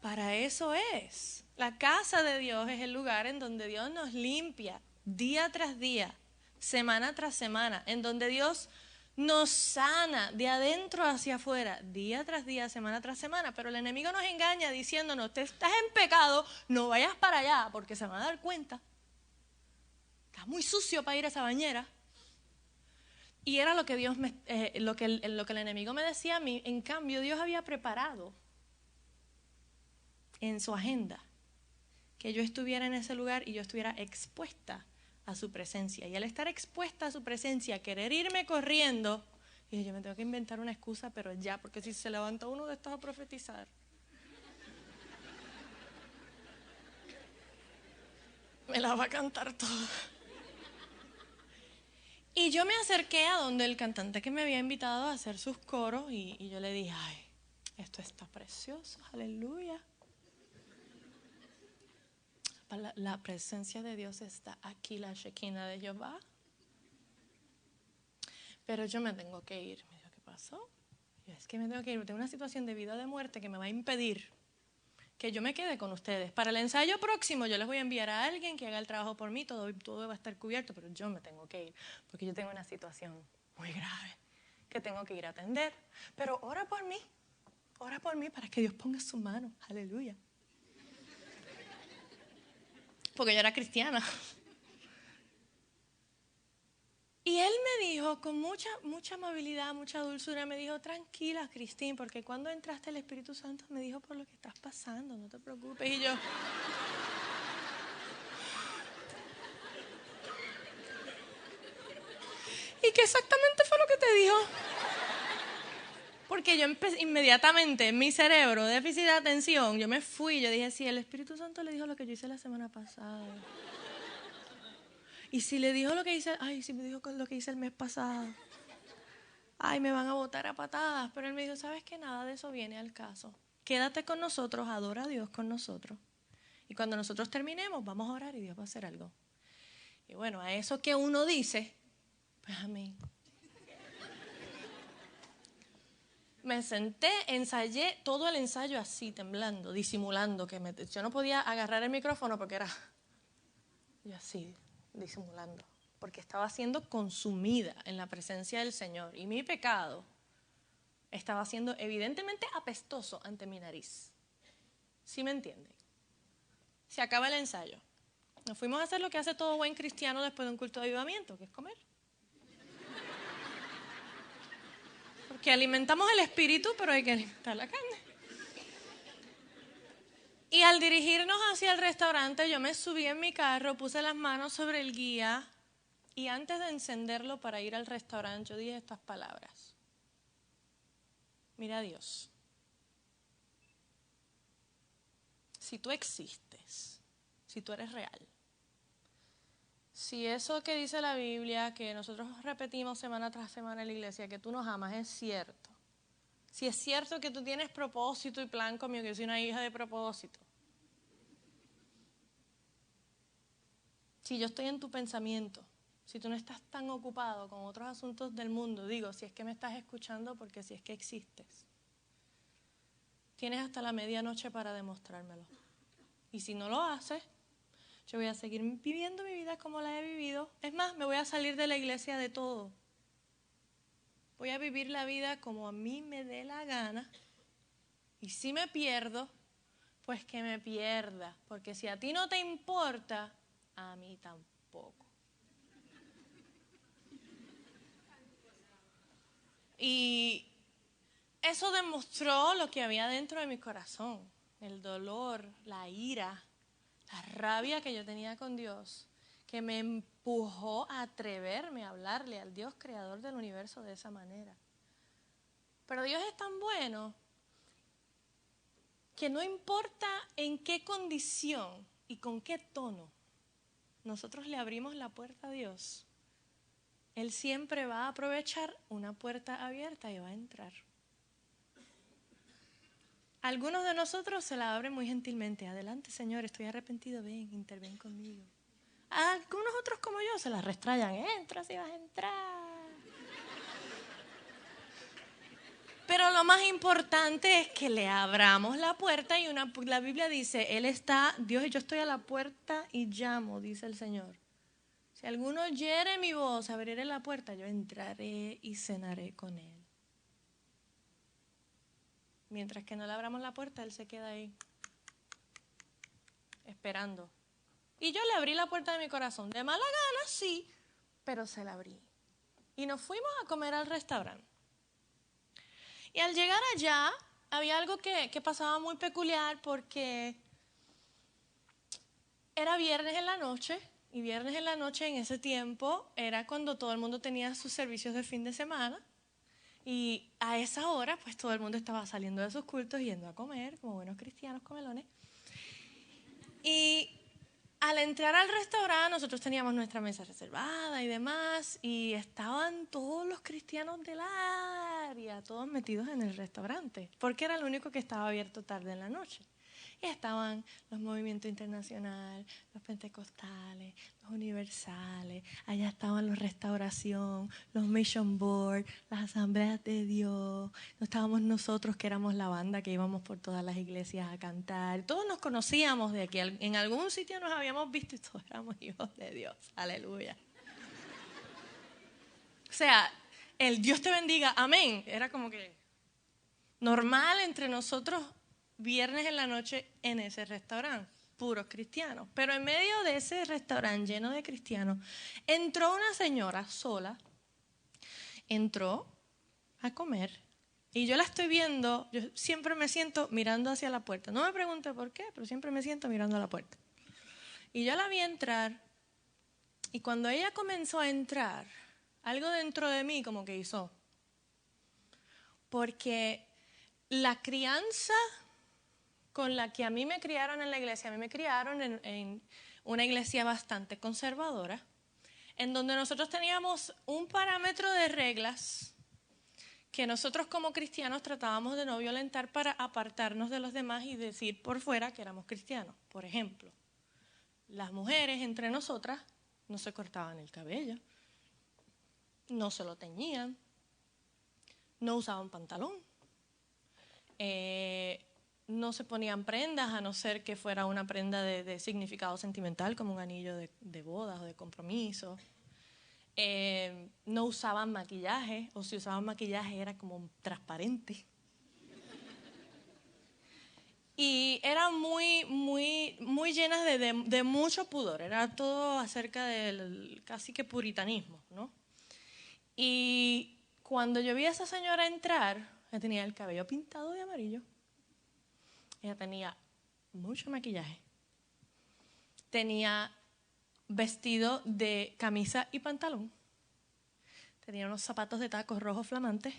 Para eso es. La casa de Dios es el lugar en donde Dios nos limpia día tras día, semana tras semana, en donde Dios nos sana de adentro hacia afuera, día tras día, semana tras semana. Pero el enemigo nos engaña diciéndonos: te estás en pecado, no vayas para allá porque se van a dar cuenta. Estás muy sucio para ir a esa bañera. Y era lo que lo que el enemigo me decía a mí. En cambio, Dios había preparado en su agenda que yo estuviera en ese lugar y yo estuviera expuesta a su presencia. Y al estar expuesta a su presencia, querer irme corriendo, y yo me tengo que inventar una excusa, pero ya, porque si se levanta uno de estos a profetizar, me la va a cantar toda. Y yo me acerqué a donde el cantante que me había invitado a hacer sus coros y yo le dije: ay, esto está precioso, aleluya. La presencia de Dios está aquí, la Shekinah de Jehová. Pero yo me tengo que ir. Me dijo: ¿qué pasó? Yo: es que me tengo que ir, tengo una situación de vida o de muerte que me va a impedir que yo me quede con ustedes. Para el ensayo próximo yo les voy a enviar a alguien que haga el trabajo por mí, todo va a estar cubierto, pero yo me tengo que ir porque yo tengo una situación muy grave que tengo que ir a atender. Pero ora por mí para que Dios ponga su mano, aleluya. Porque yo era cristiana. Y él me dijo, con mucha amabilidad, mucha dulzura, me dijo, tranquila, Cristín, porque cuando entraste el Espíritu Santo me dijo por lo que estás pasando, no te preocupes. Y yo... ¿Y qué exactamente fue lo que te dijo? Porque yo inmediatamente, en mi cerebro, déficit de atención, yo me fui, yo dije, sí, el Espíritu Santo le dijo lo que yo hice la semana pasada. Y si le dijo lo que hice, ay, si me dijo lo que hice el mes pasado, ay, me van a botar a patadas. Pero él me dijo, ¿sabes qué? Nada de eso viene al caso. Quédate con nosotros, adora a Dios con nosotros. Y cuando nosotros terminemos, vamos a orar y Dios va a hacer algo. Y bueno, a eso que uno dice, pues amén. Me senté, ensayé todo el ensayo así, temblando, disimulando. Yo no podía agarrar el micrófono porque era yo así, disimulando. Porque estaba siendo consumida en la presencia del Señor. Y mi pecado estaba siendo evidentemente apestoso ante mi nariz. ¿Sí me entienden? Se acaba el ensayo. Nos fuimos a hacer lo que hace todo buen cristiano después de un culto de avivamiento, que es comer. Porque alimentamos el espíritu, pero hay que alimentar la carne. Y al dirigirnos hacia el restaurante, yo me subí en mi carro, puse las manos sobre el guía y antes de encenderlo para ir al restaurante, yo dije estas palabras. Mira, Dios, si tú existes, si tú eres real, si eso que dice la Biblia, que nosotros repetimos semana tras semana en la iglesia, que tú nos amas, es cierto. Si es cierto que tú tienes propósito y plan conmigo, que yo soy una hija de propósito. Si yo estoy en tu pensamiento, si tú no estás tan ocupado con otros asuntos del mundo, digo, si es que me estás escuchando, porque si es que existes, tienes hasta la medianoche para demostrármelo. Y si no lo haces, yo voy a seguir viviendo mi vida como la he vivido. Es más, me voy a salir de la iglesia de todo. Voy a vivir la vida como a mí me dé la gana. Y si me pierdo, pues que me pierda. Porque si a ti no te importa, a mí tampoco. Y eso demostró lo que había dentro de mi corazón. El dolor, la ira, la rabia que yo tenía con Dios, que me empujó a atreverme a hablarle al Dios creador del universo de esa manera. Pero Dios es tan bueno que no importa en qué condición y con qué tono nosotros le abrimos la puerta a Dios, Él siempre va a aprovechar una puerta abierta y va a entrar. Algunos de nosotros se la abren muy gentilmente. Adelante, Señor, estoy arrepentido, ven, interven conmigo. Algunos otros como yo se la restrayan. Entra si vas a entrar. Pero lo más importante es que le abramos la puerta y la Biblia dice, Dios, yo estoy a la puerta y llamo, dice el Señor. Si alguno oyere mi voz, abriré la puerta, yo entraré y cenaré con él. Mientras que no le abramos la puerta, él se queda ahí, esperando. Y yo le abrí la puerta de mi corazón. De mala gana, sí, pero se la abrí. Y nos fuimos a comer al restaurante. Y al llegar allá, había algo que pasaba muy peculiar porque era viernes en la noche. Y viernes en la noche en ese tiempo era cuando todo el mundo tenía sus servicios de fin de semana. Y a esa hora, pues todo el mundo estaba saliendo de sus cultos, yendo a comer, como buenos cristianos comelones. Y al entrar al restaurante, nosotros teníamos nuestra mesa reservada y demás, y estaban todos los cristianos del área, todos metidos en el restaurante, porque era lo único que estaba abierto tarde en la noche. Y estaban los movimientos internacionales, los pentecostales, los universales, allá estaban los restauración, los mission board, las asambleas de Dios, estábamos nosotros que éramos la banda que íbamos por todas las iglesias a cantar. Todos nos conocíamos de que en algún sitio nos habíamos visto y todos éramos hijos de Dios. Aleluya. O sea, el Dios te bendiga, amén. Era como que normal entre nosotros viernes en la noche en ese restaurante. puros cristianos. Pero en medio de ese restaurante lleno de cristianos, entró una señora sola, entró a comer, y yo la estoy viendo, yo siempre me siento mirando hacia la puerta. No me pregunte por qué, pero siempre me siento mirando a la puerta. Y yo la vi entrar, y cuando ella comenzó a entrar, algo dentro de mí como que hizo. Porque la crianza con la que a mí me criaron en la iglesia, a mí me criaron en una iglesia bastante conservadora, en donde nosotros teníamos un parámetro de reglas que nosotros como cristianos tratábamos de no violentar para apartarnos de los demás y decir por fuera que éramos cristianos. Por ejemplo, las mujeres entre nosotras no se cortaban el cabello, no se lo teñían, no usaban pantalón, no se ponían prendas a no ser que fuera una prenda de significado sentimental como un anillo de bodas o de compromiso. No usaban maquillaje, o si usaban maquillaje era como transparente. Y eran muy llenas de mucho pudor, era todo acerca del casi que puritanismo, ¿no? Y cuando yo vi a esa señora entrar, ella tenía el cabello pintado de amarillo, ella tenía mucho maquillaje, tenía vestido de camisa y pantalón, tenía unos zapatos de tacos rojos flamantes,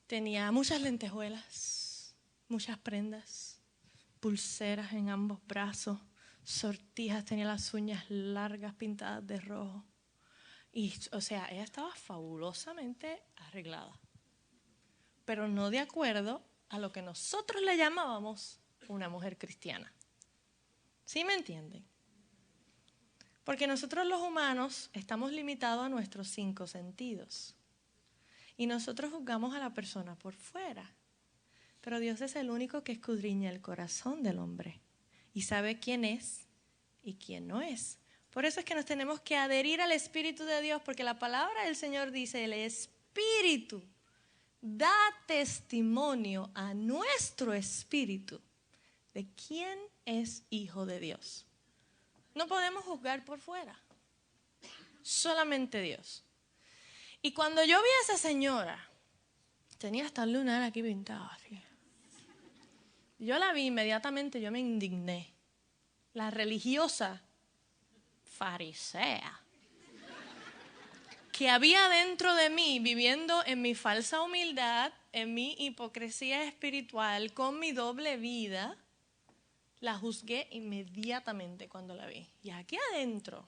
tenía muchas lentejuelas, muchas prendas, pulseras en ambos brazos, sortijas, tenía las uñas largas pintadas de rojo. Y, o sea, ella estaba fabulosamente arreglada, pero no de acuerdo a lo que nosotros le llamábamos una mujer cristiana. ¿Sí me entienden? Porque nosotros los humanos estamos limitados a nuestros 5 sentidos. Y nosotros juzgamos a la persona por fuera. Pero Dios es el único que escudriña el corazón del hombre y sabe quién es y quién no es. Por eso es que nos tenemos que adherir al Espíritu de Dios, porque la palabra del Señor dice, el Espíritu da testimonio a nuestro espíritu de quién es hijo de Dios. No podemos juzgar por fuera, solamente Dios. Y cuando yo vi a esa señora, tenía hasta el lunar aquí pintado así. Yo la vi inmediatamente, yo me indigné. La religiosa farisea que había dentro de mí, viviendo en mi falsa humildad, en mi hipocresía espiritual, con mi doble vida, la juzgué inmediatamente cuando la vi. Y aquí adentro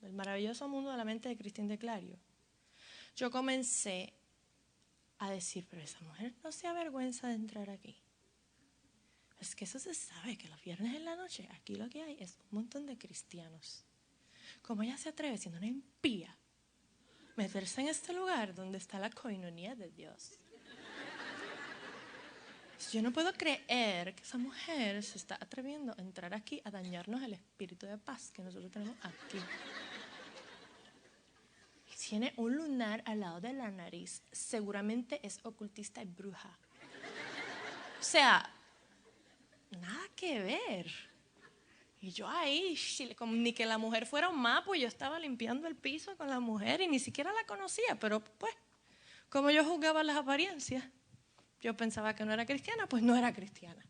del maravilloso mundo de la mente de Christine de Clario, yo comencé a decir, pero esa mujer no se avergüenza de entrar aquí. Es que eso se sabe, que los viernes en la noche aquí lo que hay es un montón de cristianos. ¿Cómo ella se atreve, siendo una impía, meterse en este lugar donde está la coinonía de Dios? Yo no puedo creer que esa mujer se está atreviendo a entrar aquí a dañarnos el espíritu de paz que nosotros tenemos aquí. Tiene un lunar al lado de la nariz. Seguramente es ocultista y bruja. O sea, nada que ver. Y yo ahí, como ni que la mujer fuera un mapo, yo estaba limpiando el piso con la mujer y ni siquiera la conocía, pero pues, como yo juzgaba las apariencias, yo pensaba que no era cristiana, pues no era cristiana.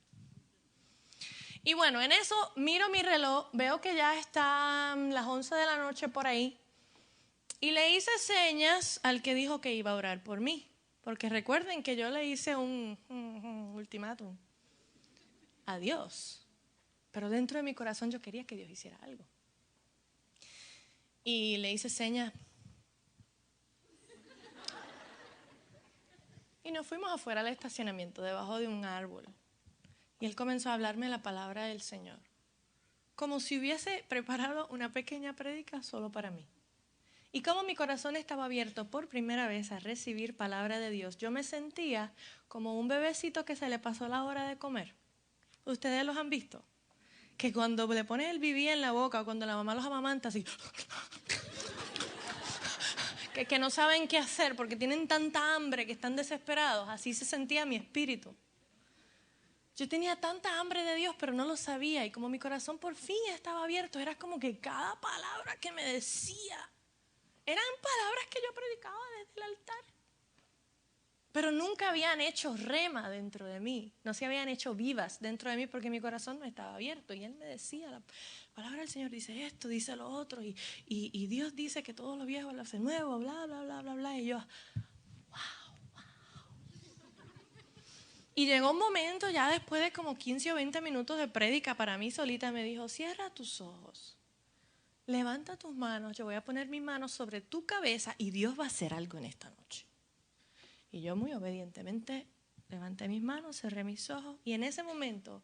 Y bueno, en eso miro mi reloj, veo que ya están las 11 de la noche por ahí, y le hice señas al que dijo que iba a orar por mí, porque recuerden que yo le hice un ultimátum a Dios. Pero dentro de mi corazón yo quería que Dios hiciera algo. Y le hice señas. Y nos fuimos afuera al estacionamiento, debajo de un árbol. Y él comenzó a hablarme la palabra del Señor, como si hubiese preparado una pequeña prédica solo para mí. Y como mi corazón estaba abierto por primera vez a recibir palabra de Dios, yo me sentía como un bebecito que se le pasó la hora de comer. ¿Ustedes los han visto? Que cuando le ponen el bibí en la boca o cuando la mamá los amamanta así, que no saben qué hacer porque tienen tanta hambre que están desesperados. Así se sentía mi espíritu. Yo tenía tanta hambre de Dios, pero no lo sabía. Y como mi corazón por fin estaba abierto, era como que cada palabra que me decía eran palabras que yo predicaba desde el altar. Pero nunca habían hecho rema dentro de mí. No se habían hecho vivas dentro de mí porque mi corazón no estaba abierto. Y Él me decía, la palabra del Señor dice esto, dice lo otro. Y Dios dice que todo lo viejo lo hace nuevo, bla, bla, bla, bla, bla. Y yo, y llegó un momento ya después de como 15 o 20 minutos de prédica para mí solita, me dijo, cierra tus ojos, levanta tus manos, yo voy a poner mis manos sobre tu cabeza y Dios va a hacer algo en esta noche. Y yo muy obedientemente levanté mis manos, cerré mis ojos y en ese momento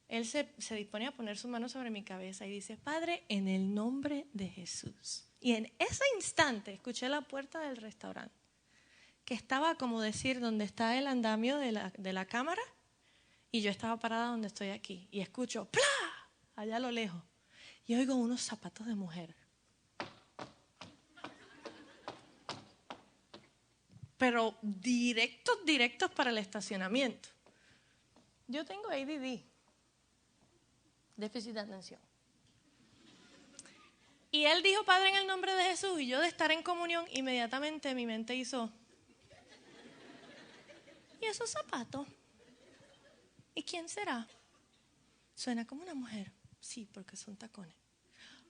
Él se dispone a poner su mano sobre mi cabeza y dice, Padre, en el nombre de Jesús. Y en ese instante escuché la puerta del restaurante, que estaba como decir donde está el andamio de la cámara, y yo estaba parada donde estoy aquí y escucho ¡plá! Allá a lo lejos y oigo unos zapatos de mujer, pero directos para el estacionamiento. Yo tengo ADD, déficit de atención, y él dijo Padre en el nombre de Jesús, y yo de estar en comunión inmediatamente mi mente hizo ¿y esos zapatos? ¿Y quién será? Suena como una mujer. Sí, porque son tacones.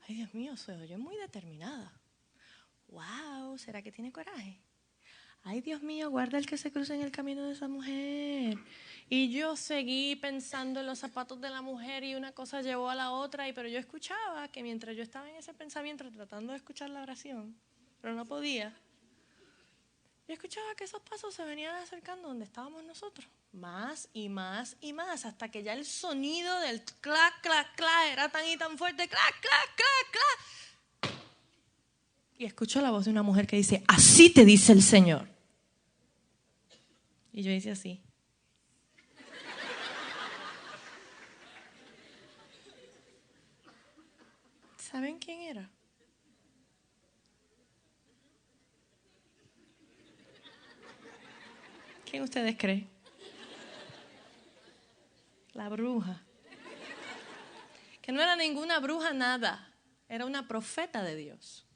Ay, Dios mío, se oye muy determinada. Wow, ¿será que tiene coraje? Ay, Dios mío, guarda el que se cruce en el camino de esa mujer. Y yo seguí pensando en los zapatos de la mujer y una cosa llevó a la otra. Pero yo escuchaba que mientras yo estaba en ese pensamiento tratando de escuchar la oración, pero no podía, yo escuchaba que esos pasos se venían acercando donde estábamos nosotros. Más y más y más, hasta que ya el sonido del clac, clac, clac era tan y tan fuerte, clac, clac, clac, clac. Y escucho la voz de una mujer que dice, así te dice el Señor. Y yo hice así. ¿Saben quién era? ¿Quién ustedes creen? La bruja. Que no era ninguna bruja nada, era una profeta de Dios.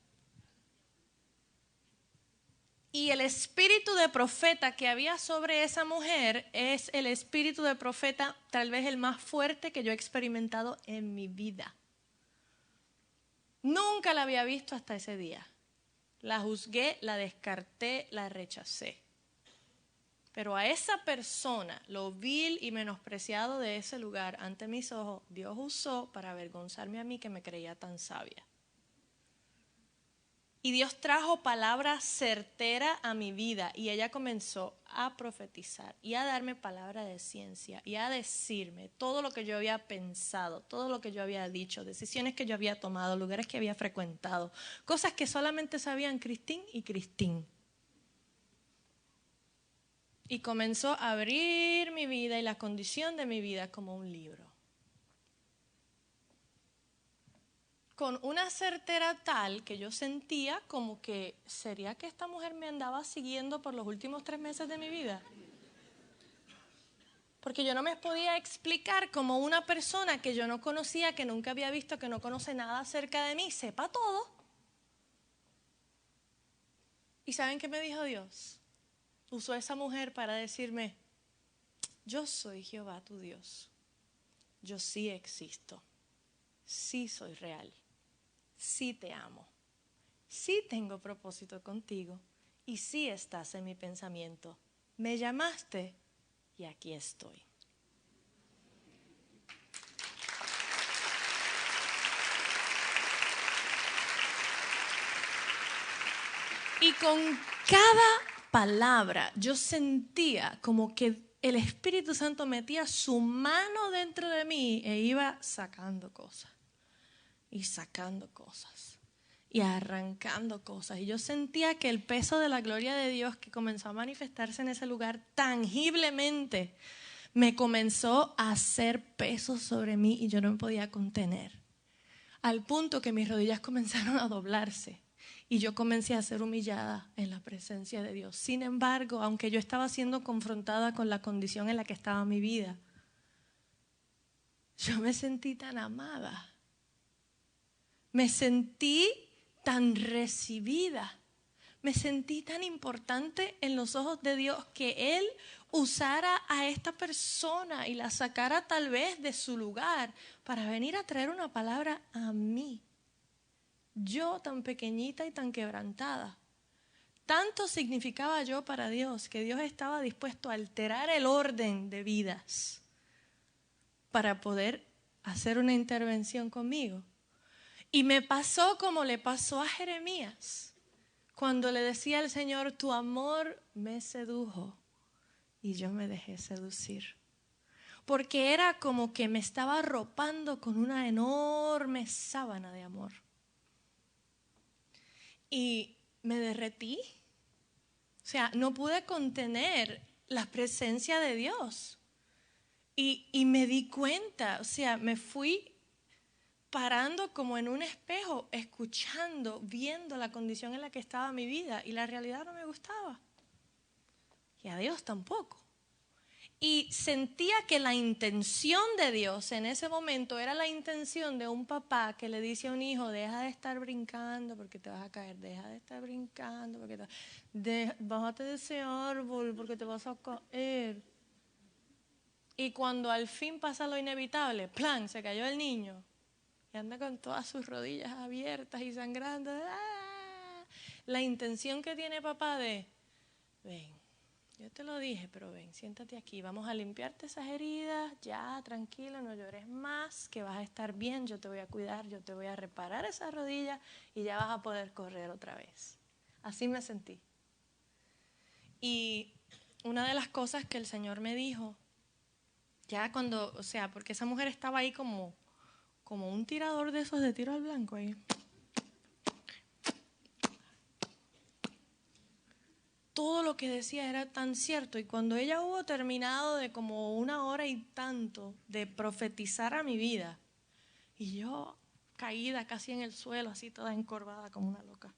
Y el espíritu de profeta que había sobre esa mujer es el espíritu de profeta tal vez el más fuerte que yo he experimentado en mi vida. Nunca la había visto hasta ese día. La juzgué, la descarté, la rechacé. Pero a esa persona, lo vil y menospreciado de ese lugar ante mis ojos, Dios usó para avergonzarme a mí que me creía tan sabia. Y Dios trajo palabra certera a mi vida y ella comenzó a profetizar y a darme palabra de ciencia y a decirme todo lo que yo había pensado, todo lo que yo había dicho, decisiones que yo había tomado, lugares que había frecuentado, cosas que solamente sabían Cristín y Cristín. Y comenzó a abrir mi vida y la condición de mi vida como un libro. Con una certera tal que yo sentía como que, ¿sería que esta mujer me andaba siguiendo por los últimos 3 meses de mi vida? Porque yo no me podía explicar cómo una persona que yo no conocía, que nunca había visto, que no conoce nada acerca de mí, sepa todo. ¿Y saben qué me dijo Dios? Usó a esa mujer para decirme, yo soy Jehová tu Dios. Yo sí existo. Sí soy real. Sí te amo, sí tengo propósito contigo y sí estás en mi pensamiento. Me llamaste y aquí estoy. Y con cada palabra yo sentía como que el Espíritu Santo metía su mano dentro de mí e iba sacando cosas y sacando cosas y arrancando cosas. Y yo sentía que el peso de la gloria de Dios que comenzó a manifestarse en ese lugar tangiblemente me comenzó a hacer peso sobre mí y yo no me podía contener. Al punto que mis rodillas comenzaron a doblarse y yo comencé a ser humillada en la presencia de Dios. Sin embargo, aunque yo estaba siendo confrontada con la condición en la que estaba mi vida, yo me sentí tan amada. Me sentí tan recibida. Me sentí tan importante en los ojos de Dios que Él usara a esta persona y la sacara tal vez de su lugar para venir a traer una palabra a mí. Yo tan pequeñita y tan quebrantada. Tanto significaba yo para Dios que Dios estaba dispuesto a alterar el orden de vidas para poder hacer una intervención conmigo. Y me pasó como le pasó a Jeremías. Cuando le decía al Señor, tu amor me sedujo y yo me dejé seducir. Porque era como que me estaba arropando con una enorme sábana de amor. Y me derretí. O sea, no pude contener la presencia de Dios. Y me di cuenta, o sea, me fui parando como en un espejo, escuchando, viendo la condición en la que estaba mi vida y la realidad no me gustaba. Y a Dios tampoco. Y sentía que la intención de Dios en ese momento era la intención de un papá que le dice a un hijo, deja de estar brincando porque te vas a caer, deja de estar brincando porque bájate de ese árbol porque te vas a caer. Y cuando al fin pasa lo inevitable, ¡plan!, se cayó el niño. Y anda con todas sus rodillas abiertas y sangrando. ¡Ah! La intención que tiene papá de, ven, yo te lo dije, pero ven, siéntate aquí, vamos a limpiarte esas heridas, ya, tranquilo, no llores más, que vas a estar bien, yo te voy a cuidar, yo te voy a reparar esas rodillas y ya vas a poder correr otra vez. Así me sentí. Y una de las cosas que el Señor me dijo, ya cuando, o sea, porque esa mujer estaba ahí como un tirador de esos de tiro al blanco ahí. Todo lo que decía era tan cierto. Y cuando ella hubo terminado de como 1 hora y tanto de profetizar a mi vida, y yo caída casi en el suelo, así toda encorvada como una loca,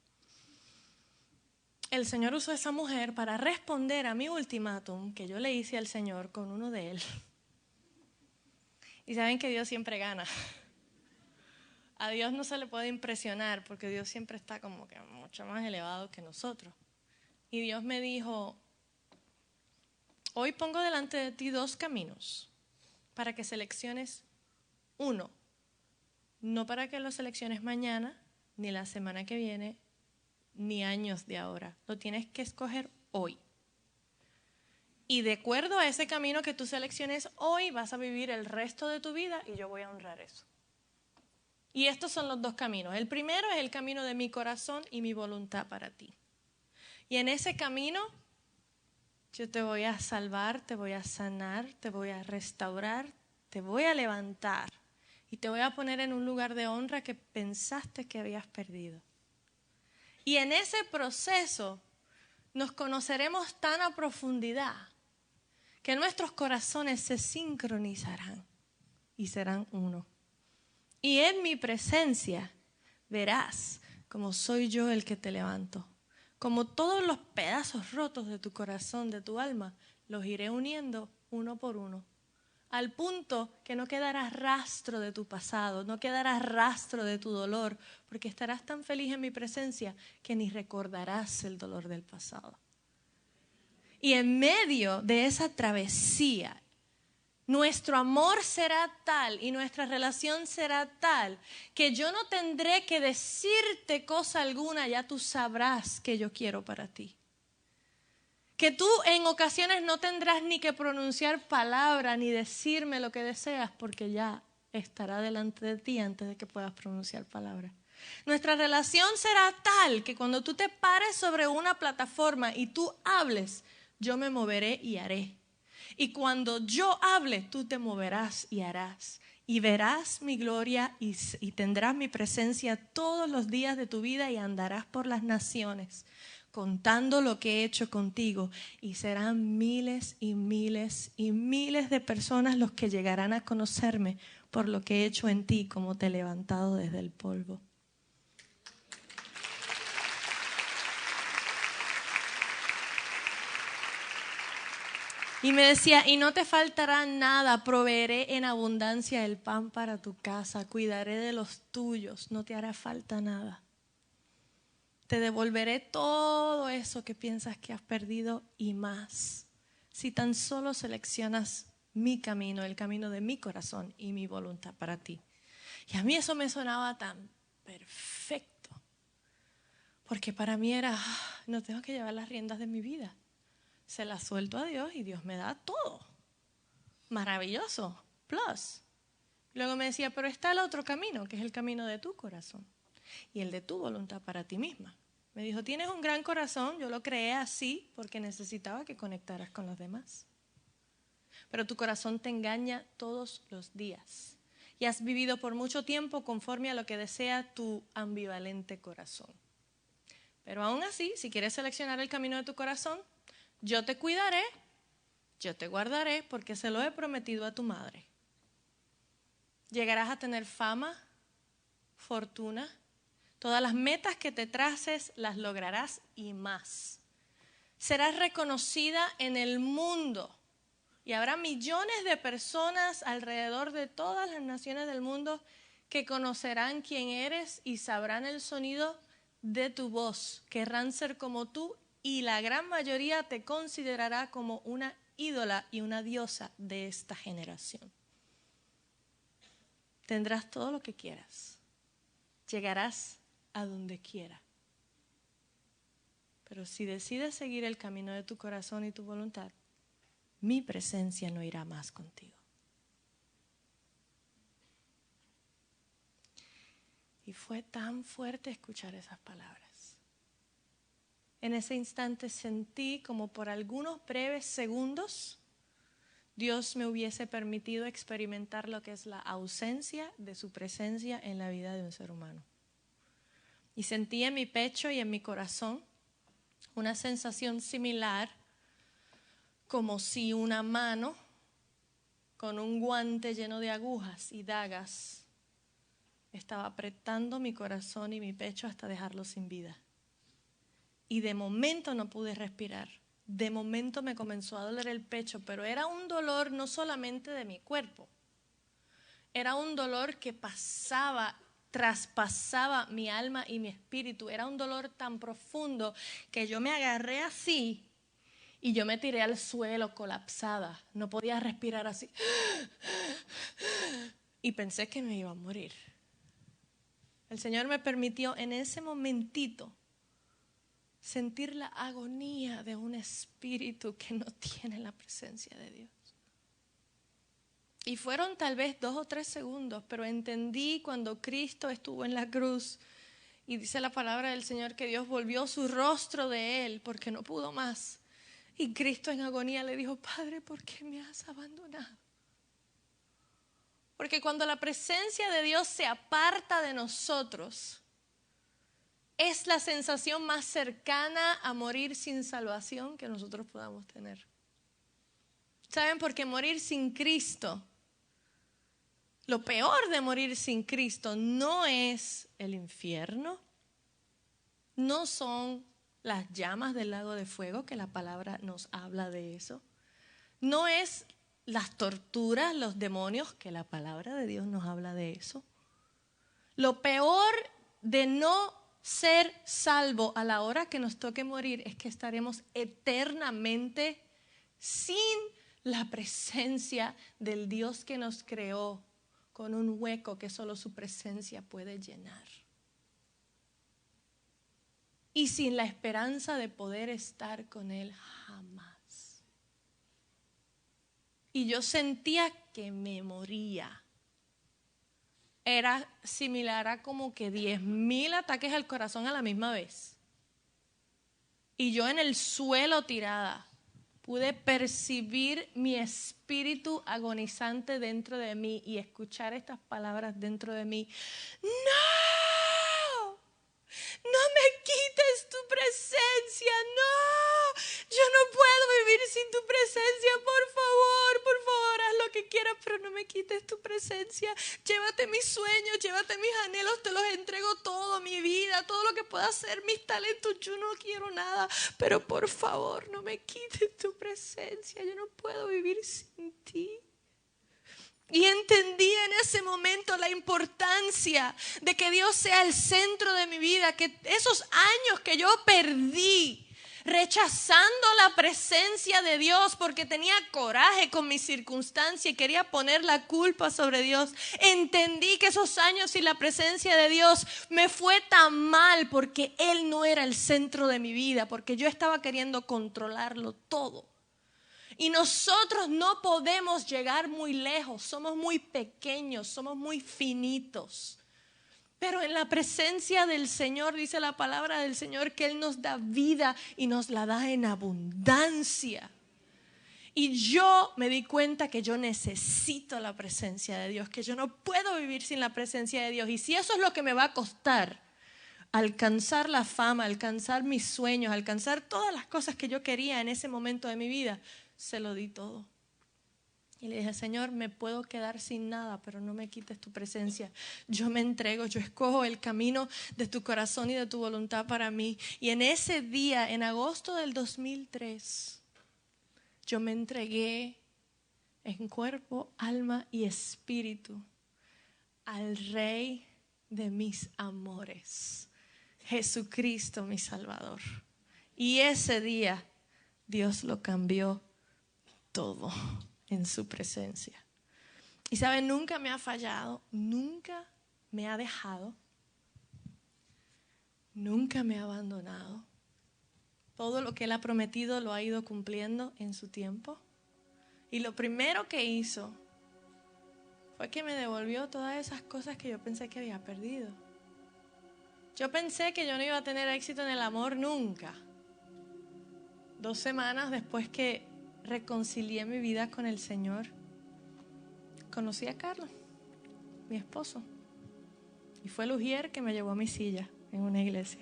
el Señor usó a esa mujer para responder a mi ultimátum que yo le hice al Señor con uno de él. Y saben que Dios siempre gana. A Dios no se le puede impresionar porque Dios siempre está como que mucho más elevado que nosotros. Y Dios me dijo, hoy pongo delante de ti 2 caminos para que selecciones uno. No para que lo selecciones mañana, ni la semana que viene, ni años de ahora. Lo tienes que escoger hoy. Y de acuerdo a ese camino que tú selecciones hoy, vas a vivir el resto de tu vida y yo voy a honrar eso. Y estos son los 2 caminos. El primero es el camino de mi corazón y mi voluntad para ti. Y en ese camino yo te voy a salvar, te voy a sanar, te voy a restaurar, te voy a levantar y te voy a poner en un lugar de honra que pensaste que habías perdido. Y en ese proceso nos conoceremos tan a profundidad que nuestros corazones se sincronizarán y serán uno. Y en mi presencia verás cómo soy yo el que te levanto. Como todos los pedazos rotos de tu corazón, de tu alma, los iré uniendo uno por uno. Al punto que no quedará rastro de tu pasado, no quedará rastro de tu dolor, porque estarás tan feliz en mi presencia que ni recordarás el dolor del pasado. Y en medio de esa travesía, nuestro amor será tal y nuestra relación será tal que yo no tendré que decirte cosa alguna, ya tú sabrás que yo quiero para ti. Que tú en ocasiones no tendrás ni que pronunciar palabra ni decirme lo que deseas porque ya estará delante de ti antes de que puedas pronunciar palabra. Nuestra relación será tal que cuando tú te pares sobre una plataforma y tú hables, yo me moveré y haré. Y cuando yo hable, tú te moverás y harás. Y verás mi gloria y tendrás mi presencia todos los días de tu vida y andarás por las naciones contando lo que he hecho contigo. Y serán miles y miles y miles de personas los que llegarán a conocerme por lo que he hecho en ti, como te he levantado desde el polvo. Y me decía, y no te faltará nada, proveeré en abundancia el pan para tu casa, cuidaré de los tuyos, no te hará falta nada. Te devolveré todo eso que piensas que has perdido y más, si tan solo seleccionas mi camino, el camino de mi corazón y mi voluntad para ti. Y a mí eso me sonaba tan perfecto, porque para mí era, no tengo que llevar las riendas de mi vida. Se las suelto a Dios y Dios me da todo. Maravilloso. Plus. Luego me decía, pero está el otro camino, que es el camino de tu corazón y el de tu voluntad para ti misma. Me dijo, tienes un gran corazón, yo lo creé así porque necesitaba que conectaras con los demás. Pero tu corazón te engaña todos los días y has vivido por mucho tiempo conforme a lo que desea tu ambivalente corazón. Pero aún así, si quieres seleccionar el camino de tu corazón, yo te cuidaré, yo te guardaré porque se lo he prometido a tu madre. Llegarás a tener fama, fortuna, todas las metas que te traces las lograrás y más. Serás reconocida en el mundo y habrá millones de personas alrededor de todas las naciones del mundo que conocerán quién eres y sabrán el sonido de tu voz. Querrán ser como tú y la gran mayoría te considerará como una ídola y una diosa de esta generación. Tendrás todo lo que quieras. Llegarás a donde quiera. Pero si decides seguir el camino de tu corazón y tu voluntad, mi presencia no irá más contigo. Y fue tan fuerte escuchar esas palabras. En ese instante sentí como por algunos breves segundos Dios me hubiese permitido experimentar lo que es la ausencia de su presencia en la vida de un ser humano. Y sentí en mi pecho y en mi corazón una sensación similar, como si una mano con un guante lleno de agujas y dagas estaba apretando mi corazón y mi pecho hasta dejarlo sin vida. Y de momento no pude respirar. De momento me comenzó a doler el pecho, pero era un dolor no solamente de mi cuerpo. Era un dolor que traspasaba mi alma y mi espíritu. Era un dolor tan profundo que yo me agarré así y yo me tiré al suelo colapsada. No podía respirar así. Y pensé que me iba a morir. El Señor me permitió en ese momentito sentir la agonía de un espíritu que no tiene la presencia de Dios. Y fueron tal vez 2 o 3 segundos, pero entendí cuando Cristo estuvo en la cruz y dice la palabra del Señor que Dios volvió su rostro de él porque no pudo más. Y Cristo en agonía le dijo, Padre, ¿por qué me has abandonado? Porque cuando la presencia de Dios se aparta de nosotros, es la sensación más cercana a morir sin salvación que nosotros podamos tener. ¿Saben? Porque morir sin Cristo, lo peor de morir sin Cristo no es el infierno, no son las llamas del lago de fuego, que la palabra nos habla de eso, no es las torturas, los demonios, que la palabra de Dios nos habla de eso. Lo peor de no ser salvo a la hora que nos toque morir es que estaremos eternamente sin la presencia del Dios que nos creó, con un hueco que solo su presencia puede llenar. Y sin la esperanza de poder estar con Él jamás. Y yo sentía que me moría. Era similar a como que 10,000 ataques al corazón a la misma vez. Y yo en el suelo tirada, pude percibir mi espíritu agonizante dentro de mí y escuchar estas palabras dentro de mí. ¡No! ¡No me quites tu presencia! ¡No! Yo no puedo vivir sin tu presencia. Por favor, haz lo que quieras quiera, pero no me quites tu presencia. Llévate mis sueños, llévate mis anhelos, te los entrego todo, mi vida, todo lo que pueda hacer, mis talentos. Yo no quiero nada, pero por favor no me quites tu presencia. Yo no puedo vivir sin ti. Y entendí en ese momento la importancia de que Dios sea el centro de mi vida, que esos años que yo perdí rechazando la presencia de Dios porque tenía coraje con mi circunstancia y quería poner la culpa sobre Dios, entendí que esos años sin la presencia de Dios me fue tan mal porque Él no era el centro de mi vida, porque yo estaba queriendo controlarlo todo. Y nosotros no podemos llegar muy lejos, somos muy pequeños, somos muy finitos. Pero en la presencia del Señor, dice la palabra del Señor, que Él nos da vida y nos la da en abundancia. Y yo me di cuenta que yo necesito la presencia de Dios, que yo no puedo vivir sin la presencia de Dios. Y si eso es lo que me va a costar, alcanzar la fama, alcanzar mis sueños, alcanzar todas las cosas que yo quería en ese momento de mi vida, se lo di todo. Y le dije, Señor, me puedo quedar sin nada, pero no me quites tu presencia. Yo me entrego, yo escojo el camino de tu corazón y de tu voluntad para mí. Y en ese día, en agosto del 2003, yo me entregué en cuerpo, alma y espíritu al Rey de mis amores, Jesucristo mi Salvador. Y ese día Dios lo cambió todo en su presencia. Y saben, nunca me ha fallado, nunca me ha dejado, nunca me ha abandonado. Todo lo que Él ha prometido lo ha ido cumpliendo en su tiempo. Y lo primero que hizo fue que me devolvió todas esas cosas que yo pensé que había perdido. Yo pensé que yo no iba a tener éxito en el amor nunca. 2 semanas después que reconcilié mi vida con el Señor, conocí a Carlos, mi esposo. Y fue el ujier que me llevó a mi silla en una iglesia.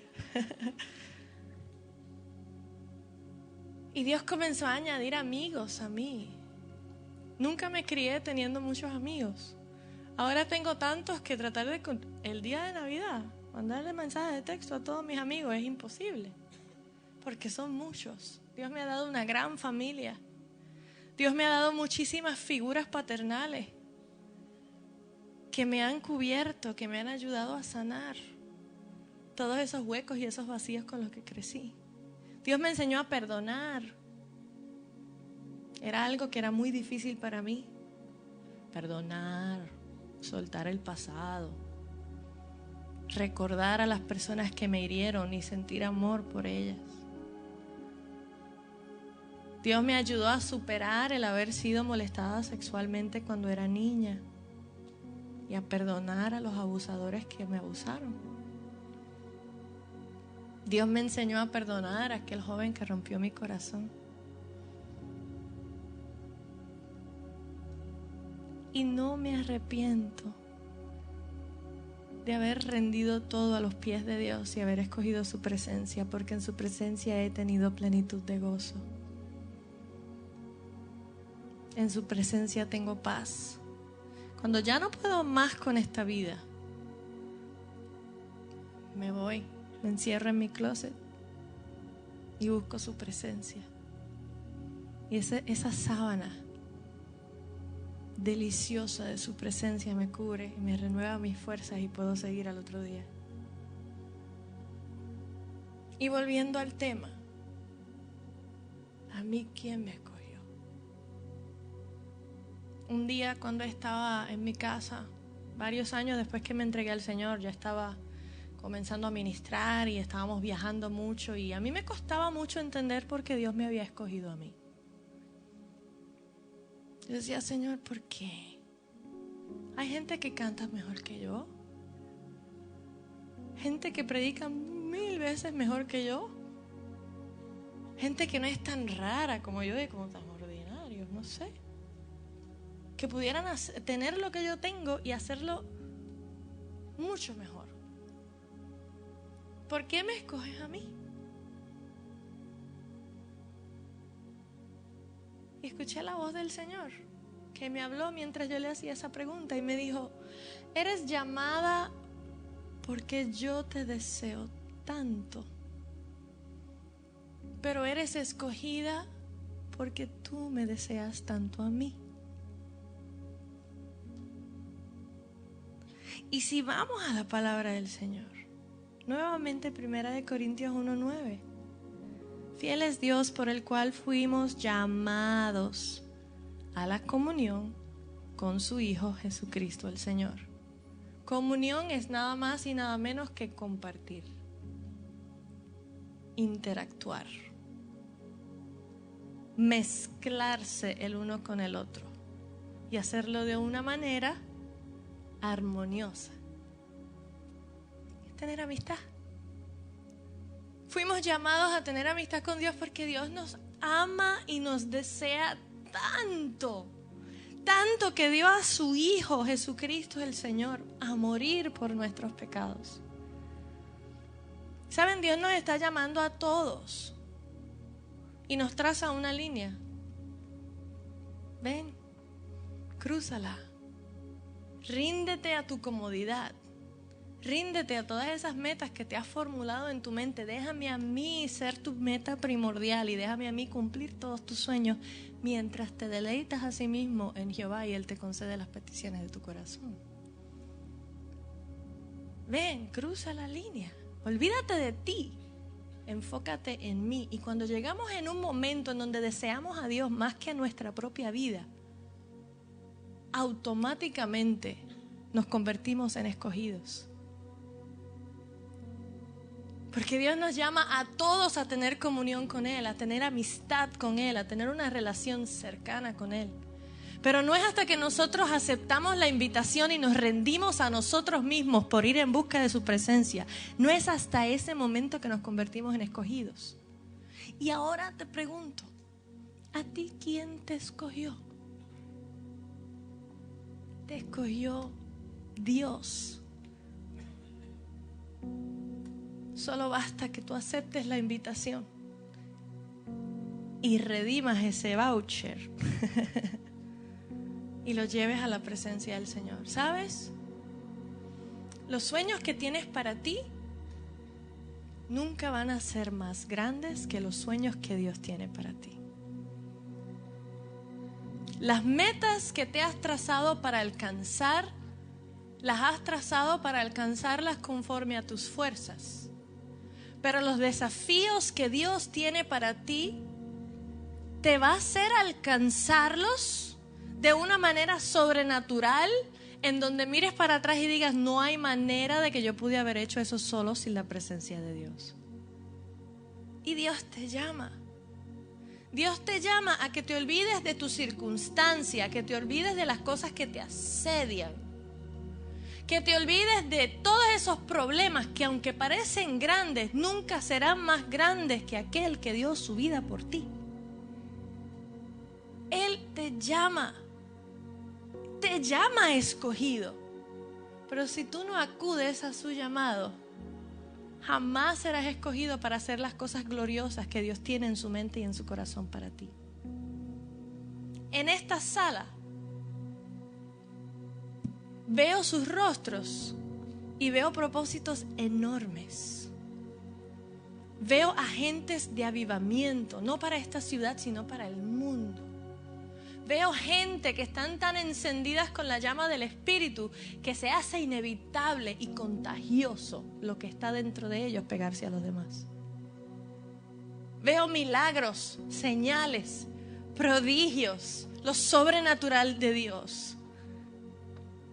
Y Dios comenzó a añadir amigos a mí. Nunca me crié teniendo muchos amigos. Ahora tengo tantos que tratar de... El día de Navidad, mandarle mensajes de texto a todos mis amigos es imposible. Porque son muchos. Dios me ha dado una gran familia. Dios me ha dado muchísimas figuras paternales que me han cubierto, que me han ayudado a sanar todos esos huecos y esos vacíos con los que crecí. Dios me enseñó a perdonar. Era algo que era muy difícil para mí. Perdonar, soltar el pasado, recordar a las personas que me hirieron y sentir amor por ellas. Dios me ayudó a superar el haber sido molestada sexualmente cuando era niña y a perdonar a los abusadores que me abusaron. Dios me enseñó a perdonar a aquel joven que rompió mi corazón. Y no me arrepiento de haber rendido todo a los pies de Dios y haber escogido su presencia, porque en su presencia he tenido plenitud de gozo. En su presencia tengo paz. Cuando ya no puedo más con esta vida, me voy, me encierro en mi closet y busco su presencia. Y esa sábana deliciosa de su presencia me cubre y me renueva mis fuerzas y puedo seguir al otro día. Y volviendo al tema, ¿a mí quién me escogió? Un día cuando estaba en mi casa, varios años después que me entregué al Señor, ya estaba comenzando a ministrar y estábamos viajando mucho y a mí me costaba mucho entender por qué Dios me había escogido a mí. Yo decía, Señor, ¿por qué? Hay gente que canta mejor que yo. Gente que predica 1000 veces mejor que yo. Gente que no es tan rara como yo y como tan ordinarios, no sé. Que pudieran tener lo que yo tengo y hacerlo mucho mejor. ¿Por qué me escoges a mí? Y escuché la voz del Señor que me habló mientras yo le hacía esa pregunta y me dijo, eres llamada porque yo te deseo tanto, pero eres escogida porque tú me deseas tanto a mí. Y si vamos a la palabra del Señor, nuevamente 1 Corintios 1:9, fiel es Dios por el cual fuimos llamados a la comunión con su Hijo Jesucristo el Señor. Comunión es nada más y nada menos que compartir, interactuar, mezclarse el uno con el otro y hacerlo de una manera armoniosa. Es tener amistad. Fuimos llamados a tener amistad con Dios porque Dios nos ama y nos desea tanto, tanto que dio a su Hijo Jesucristo el Señor a morir por nuestros pecados. ¿Saben? Dios nos está llamando a todos y nos traza una línea. Ven, crúzala. Ríndete a tu comodidad. Ríndete a todas esas metas que te has formulado en tu mente. Déjame a mí ser tu meta primordial y déjame a mí cumplir todos tus sueños mientras te deleitas a sí mismo en Jehová y Él te concede las peticiones de tu corazón. Ven, cruza la línea. Olvídate de ti. Enfócate en mí. Y cuando llegamos en un momento en donde deseamos a Dios más que a nuestra propia vida, automáticamente nos convertimos en escogidos. Porque Dios nos llama a todos a tener comunión con Él, a tener amistad con Él, a tener una relación cercana con Él. Pero no es hasta que nosotros aceptamos la invitación y nos rendimos a nosotros mismos por ir en busca de su presencia. No es hasta ese momento que nos convertimos en escogidos. Y ahora te pregunto, ¿a ti quién te escogió? Te escogió Dios. Solo basta que tú aceptes la invitación y redimas ese voucher y lo lleves a la presencia del Señor. ¿Sabes? Los sueños que tienes para ti nunca van a ser más grandes que los sueños que Dios tiene para ti. Las metas que te has trazado para alcanzar, las has trazado para alcanzarlas conforme a tus fuerzas. Pero los desafíos que Dios tiene para ti, te va a hacer alcanzarlos de una manera sobrenatural, en donde mires para atrás y digas, no hay manera de que yo pude haber hecho eso solo sin la presencia de Dios. Y Dios te llama. Dios te llama a que te olvides de tu circunstancia, que te olvides de las cosas que te asedian, que te olvides de todos esos problemas que aunque parecen grandes, nunca serán más grandes que aquel que dio su vida por ti. Él te llama escogido, pero si tú no acudes a su llamado, jamás serás escogido para hacer las cosas gloriosas que Dios tiene en su mente y en su corazón para ti. En esta sala veo sus rostros y veo propósitos enormes. Veo agentes de avivamiento, no para esta ciudad, sino para el mundo. Veo gente que están tan encendidas con la llama del Espíritu que se hace inevitable y contagioso lo que está dentro de ellos pegarse a los demás. Veo milagros, señales, prodigios, lo sobrenatural de Dios.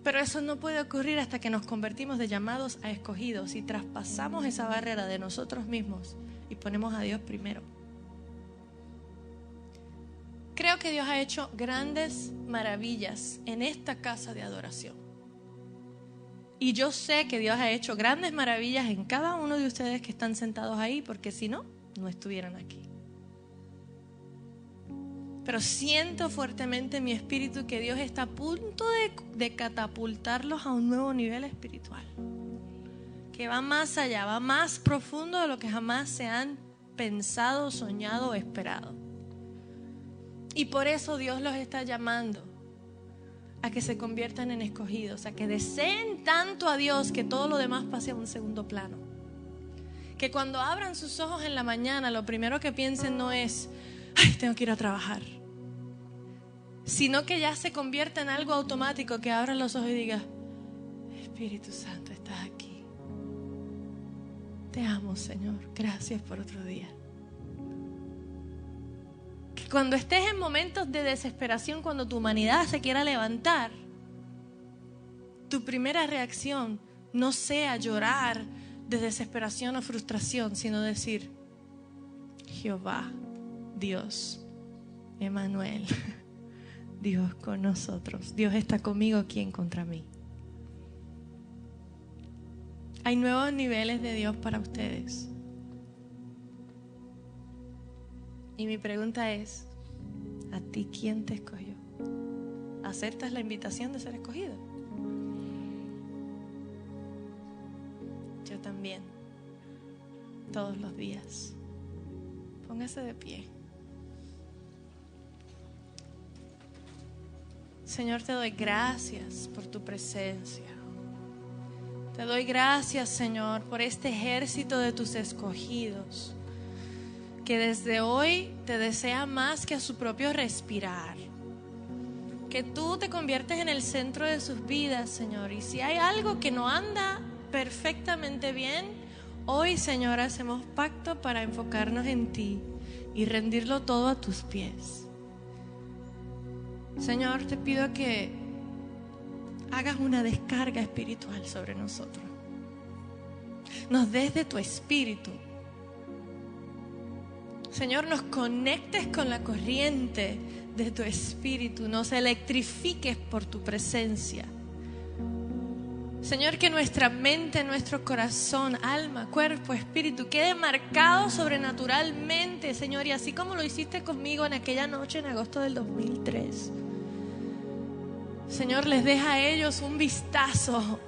Pero eso no puede ocurrir hasta que nos convertimos de llamados a escogidos y traspasamos esa barrera de nosotros mismos y ponemos a Dios primero. Creo que Dios ha hecho grandes maravillas en esta casa de adoración. Y yo sé que Dios ha hecho grandes maravillas en cada uno de ustedes que están sentados ahí, porque si no, no estuvieran aquí. Pero siento fuertemente en mi espíritu que Dios está a punto de catapultarlos a un nuevo nivel espiritual. Que va más allá, va más profundo de lo que jamás se han pensado, soñado o esperado. Y por eso Dios los está llamando a que se conviertan en escogidos, a que deseen tanto a Dios que todo lo demás pase a un segundo plano. Que cuando abran sus ojos en la mañana, lo primero que piensen no es, ay, tengo que ir a trabajar, sino que ya se convierta en algo automático, que abran los ojos y diga, Espíritu Santo, estás aquí. Te amo, Señor. Gracias por otro día. Que cuando estés en momentos de desesperación, cuando tu humanidad se quiera levantar, tu primera reacción no sea llorar de desesperación o frustración, sino decir, Jehová, Dios, Emmanuel, Dios con nosotros. Dios está conmigo, ¿quién contra mí? Hay nuevos niveles de Dios para ustedes. Y mi pregunta es, ¿a ti quién te escogió? ¿Aceptas la invitación de ser escogido? Yo también, todos los días. Póngase de pie. Señor, te doy gracias por tu presencia. Te doy gracias, Señor, por este ejército de tus escogidos, que desde hoy te desea más que a su propio respirar. Que tú te conviertes en el centro de sus vidas, Señor. Y si hay algo que no anda perfectamente bien, hoy, Señor, hacemos pacto para enfocarnos en ti y rendirlo todo a tus pies. Señor, te pido que hagas una descarga espiritual sobre nosotros. Nos des de tu espíritu. Señor, nos conectes con la corriente de tu espíritu. Nos electrifiques por tu presencia. Señor, que nuestra mente, nuestro corazón, alma, cuerpo, espíritu quede marcado sobrenaturalmente, Señor. Y así como lo hiciste conmigo en aquella noche en agosto del 2003. Señor, les deja a ellos un vistazo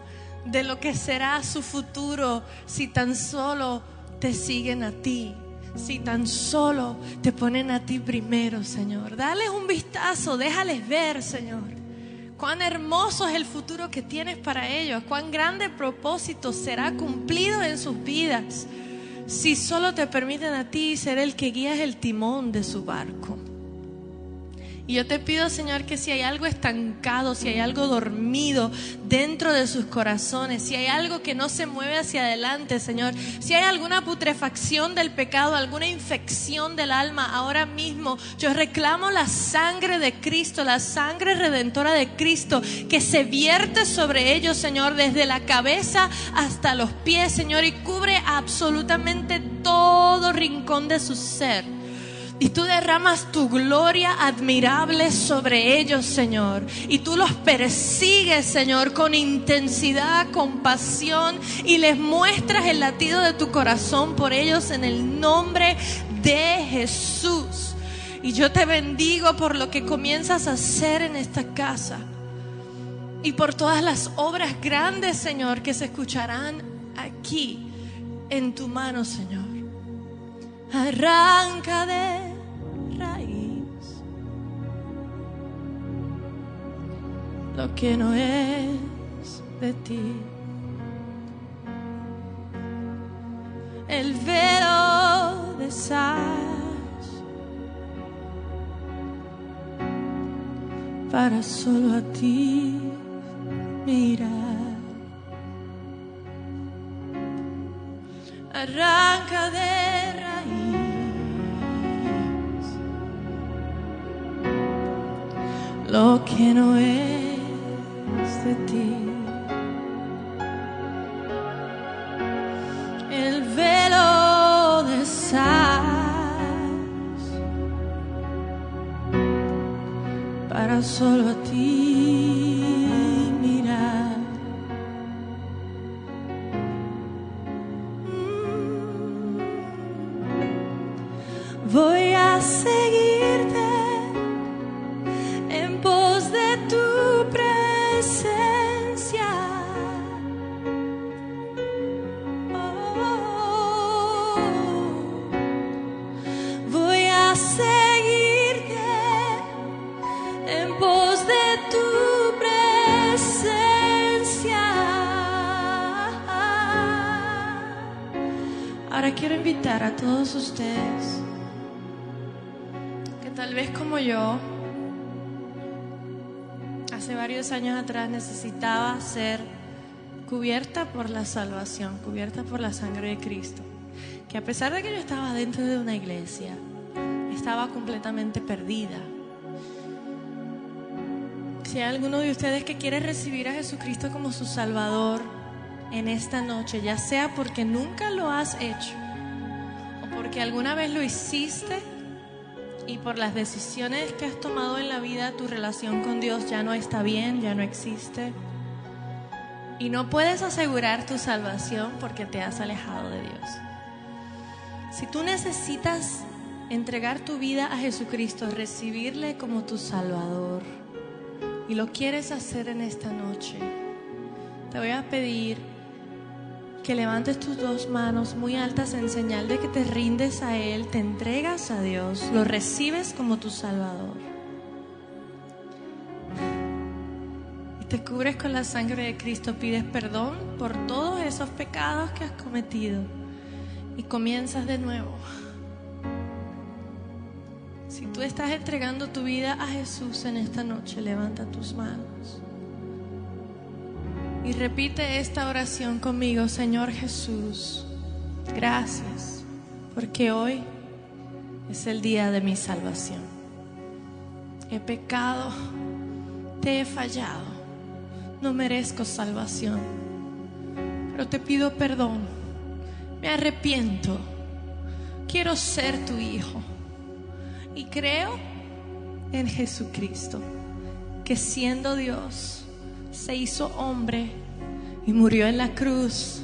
de lo que será su futuro si tan solo te siguen a ti, si tan solo te ponen a ti primero, Señor. Dales un vistazo, déjales ver, Señor, cuán hermoso es el futuro que tienes para ellos, cuán grande propósito será cumplido en sus vidas si solo te permiten a ti ser el que guías el timón de su barco. Y yo te pido, Señor, que si hay algo estancado, si hay algo dormido dentro de sus corazones, si hay algo que no se mueve hacia adelante, Señor, si hay alguna putrefacción del pecado, alguna infección del alma, ahora mismo yo reclamo la sangre de Cristo, la sangre redentora de Cristo, que se vierte sobre ellos, Señor, desde la cabeza hasta los pies, Señor, y cubre absolutamente todo rincón de su ser. Y tú derramas tu gloria admirable sobre ellos, Señor. Y tú los persigues, Señor, con intensidad, con pasión. Y les muestras el latido de tu corazón por ellos en el nombre de Jesús. Y yo te bendigo por lo que comienzas a hacer en esta casa. Y por todas las obras grandes, Señor, que se escucharán aquí en tu mano, Señor. Arranca de raíz lo que no es de ti. El velo de sal para solo a ti mirar. Arranca de raíz lo que no es de ti. El velo de sal para solo a ti mirar. Voy a seguirte en pos de tu presencia. Oh, voy a seguirte en pos de tu presencia. quiero invitar a todos ustedes que tal vez como yo, hace varios años atrás necesitaba ser cubierta por la salvación, cubierta por la sangre de Cristo. Que a pesar de que yo estaba dentro de una iglesia, estaba completamente perdida. Si hay alguno de ustedes que quiere recibir a Jesucristo como su Salvador en esta noche, ya sea porque nunca lo has hecho o porque alguna vez lo hiciste y por las decisiones que has tomado en la vida, tu relación con Dios ya no está bien, ya no existe, y no puedes asegurar tu salvación porque te has alejado de Dios. Si tú necesitas entregar tu vida a Jesucristo, recibirle como tu Salvador, y lo quieres hacer en esta noche, te voy a pedir que levantes tus dos manos muy altas en señal de que te rindes a Él, te entregas a Dios, lo recibes como tu Salvador. Y te cubres con la sangre de Cristo, pides perdón por todos esos pecados que has cometido y comienzas de nuevo. Si tú estás entregando tu vida a Jesús en esta noche, levanta tus manos y repite esta oración conmigo. Señor Jesús, gracias porque hoy es el día de mi salvación. He pecado, te he fallado, no merezco salvación, pero te pido perdón, me arrepiento, quiero ser tu hijo. Y creo en Jesucristo, que siendo Dios, se hizo hombre y murió en la cruz,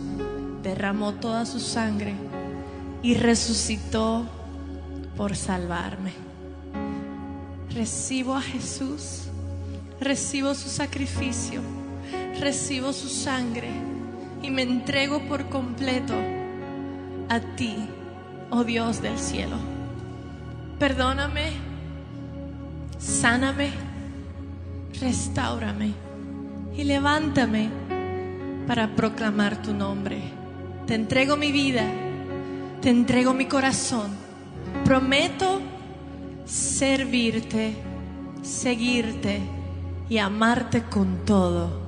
derramó toda su sangre y resucitó por salvarme. Recibo a Jesús, recibo su sacrificio, recibo su sangre y me entrego por completo a ti, oh Dios del cielo. Perdóname, sáname, restáurame y levántame para proclamar tu nombre. Te entrego mi vida, te entrego mi corazón. Prometo servirte, seguirte y amarte con todo.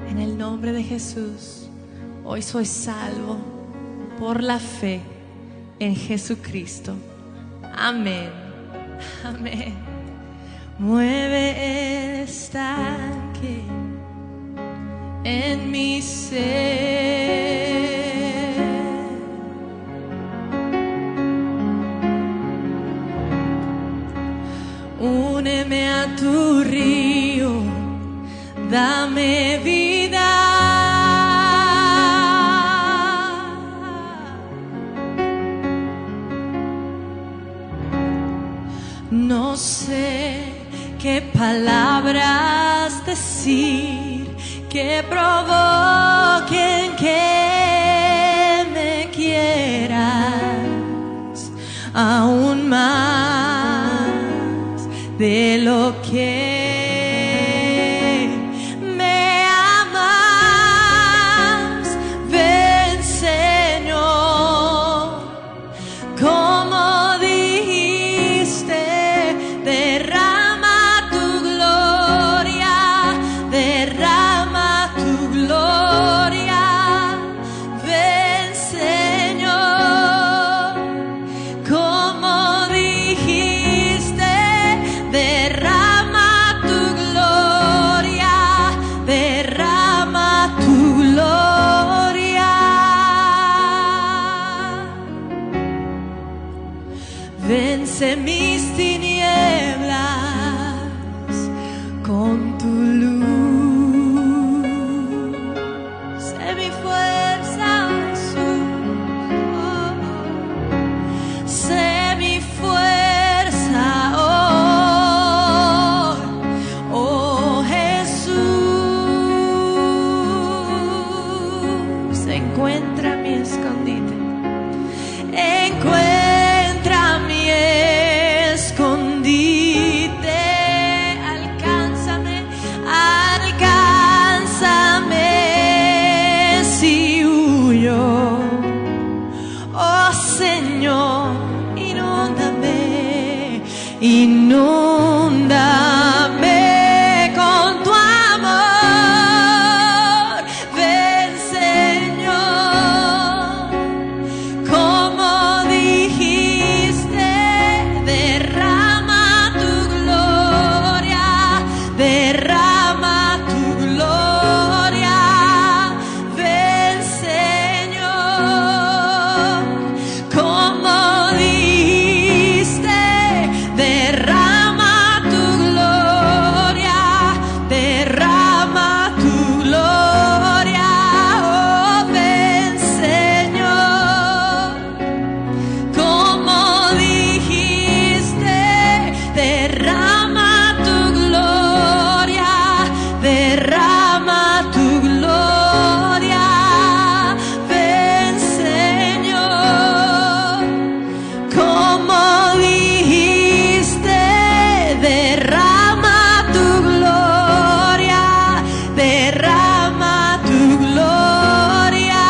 En el nombre de Jesús, hoy soy salvo por la fe en Jesucristo. Amén, amén. Mueve el estanque en mi ser. Úneme a tu río, dame vida. No sé qué palabras decir que provoquen que me quieras aún más de lo que me amas. Ven, Señor, como dijiste, derrama tu gloria, derrama tu gloria. Ven, Señor, como dijiste, derrama tu gloria, derrama tu gloria. Vence mis tinieblas con tu luz. Sé mi fuerza, Jesús. Sé mi fuerza hoy, oh Jesús. Encuentra mi escondite. Encuentra mi escondite. Alcánzame, derrama tu gloria. Ven, Señor, como dijiste, derrama tu gloria, derrama tu gloria. Oh, ven, Señor, como dijiste, derrama tu gloria, derrama tu gloria. Ven, Señor, como dijiste, derrama tu gloria, derrama tu gloria.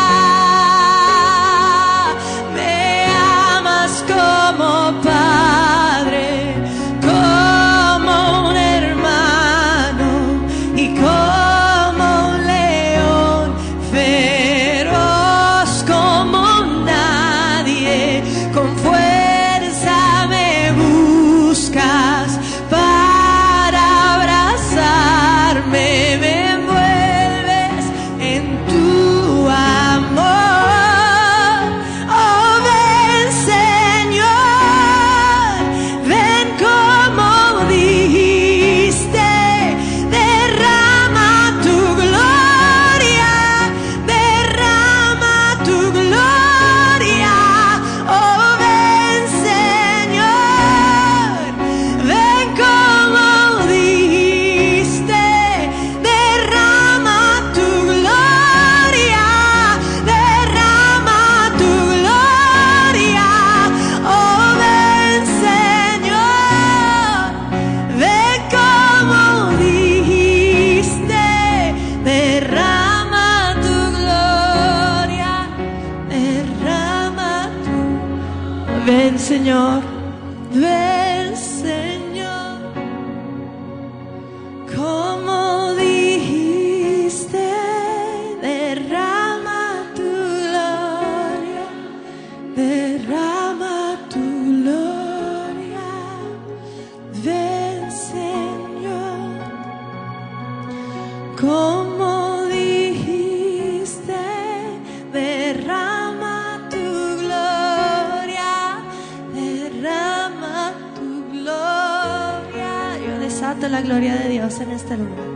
Me amas como Padre, como un hermano y como un león feroz, como nadie. Con fuerza me buscas para abrazarme, me envuelves en tu amor. Oh, ven, Señor, ven como dijiste, derrama tu gloria, derrama tu gloria. Oh, ven, Señor, ven como dijiste, derrama tu gloria, derrama tu gloria. Oh, ven, Señor, ven como dijiste, derrama tu gloria, derrama tu. Ven, Señor, ven, Señor, como dijiste, derrama tu gloria, derrama tu gloria. Ven, Señor, como dijiste, derrama tu gloria, derrama tu gloria. Yo desato la gloria de Dios en este lugar.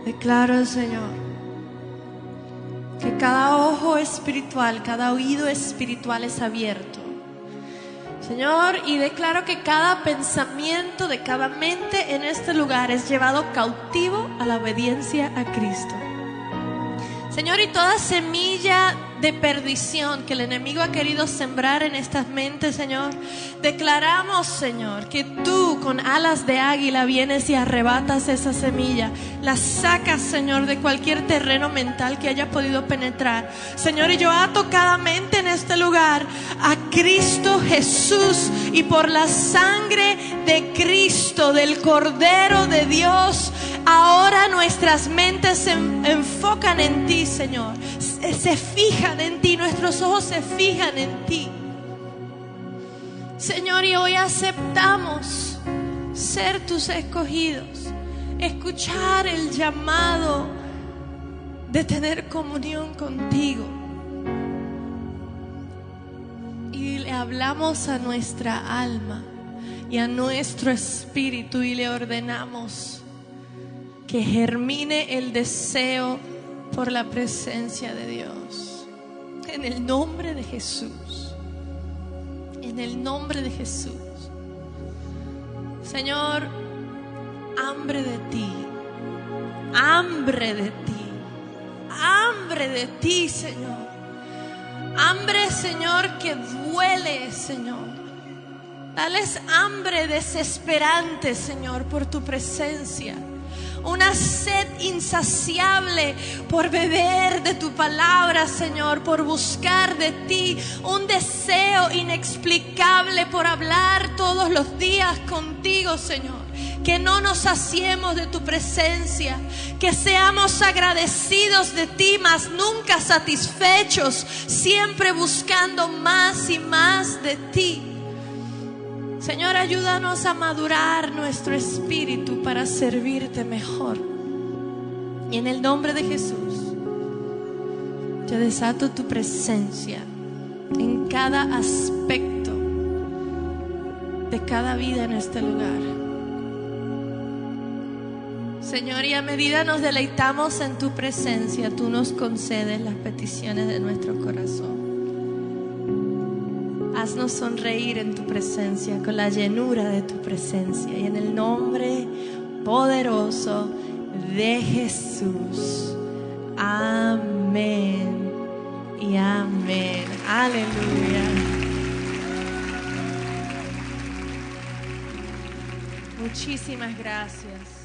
Declaro, Señor, que cada ojo espiritual, cada oído espiritual es abierto, Señor, y declaro que cada pensamiento de cada mente en este lugar es llevado cautivo a la obediencia a Cristo. Señor, y toda semilla de perdición que el enemigo ha querido sembrar en estas mentes, Señor, declaramos, Señor, que tú con alas de águila vienes y arrebatas esa semilla, la sacas, Señor, de cualquier terreno mental que haya podido penetrar. Señor, y yo ato cada mente en este lugar a Cristo Jesús, y por la sangre de Cristo, del Cordero de Dios, ahora nuestras mentes se enfocan en ti, Señor, se fijan en ti, nuestros ojos se fijan en ti, Señor, y hoy aceptamos ser tus escogidos, escuchar el llamado de tener comunión contigo, y le hablamos a nuestra alma y a nuestro espíritu y le ordenamos que germine el deseo por la presencia de Dios. En el nombre de Jesús. En el nombre de Jesús. Señor, hambre de ti. Hambre de ti. Hambre de ti, Señor. Hambre, Señor, que duele, Señor. Dales hambre desesperante, Señor, por tu presencia. Una sed insaciable por beber de tu palabra, Señor, por buscar de ti. Un deseo inexplicable por hablar todos los días contigo, Señor. Que no nos saciemos de tu presencia, que seamos agradecidos de ti, mas nunca satisfechos, siempre buscando más y más de ti. Señor, ayúdanos a madurar nuestro espíritu para servirte mejor. Y en el nombre de Jesús, yo desato tu presencia en cada aspecto de cada vida en este lugar. Señor, y a medida nos deleitamos en tu presencia, tú nos concedes las peticiones de nuestro corazón. Haznos sonreír en tu presencia, con la llenura de tu presencia. Y en el nombre poderoso de Jesús. Amén y amén. Aleluya. Muchísimas gracias.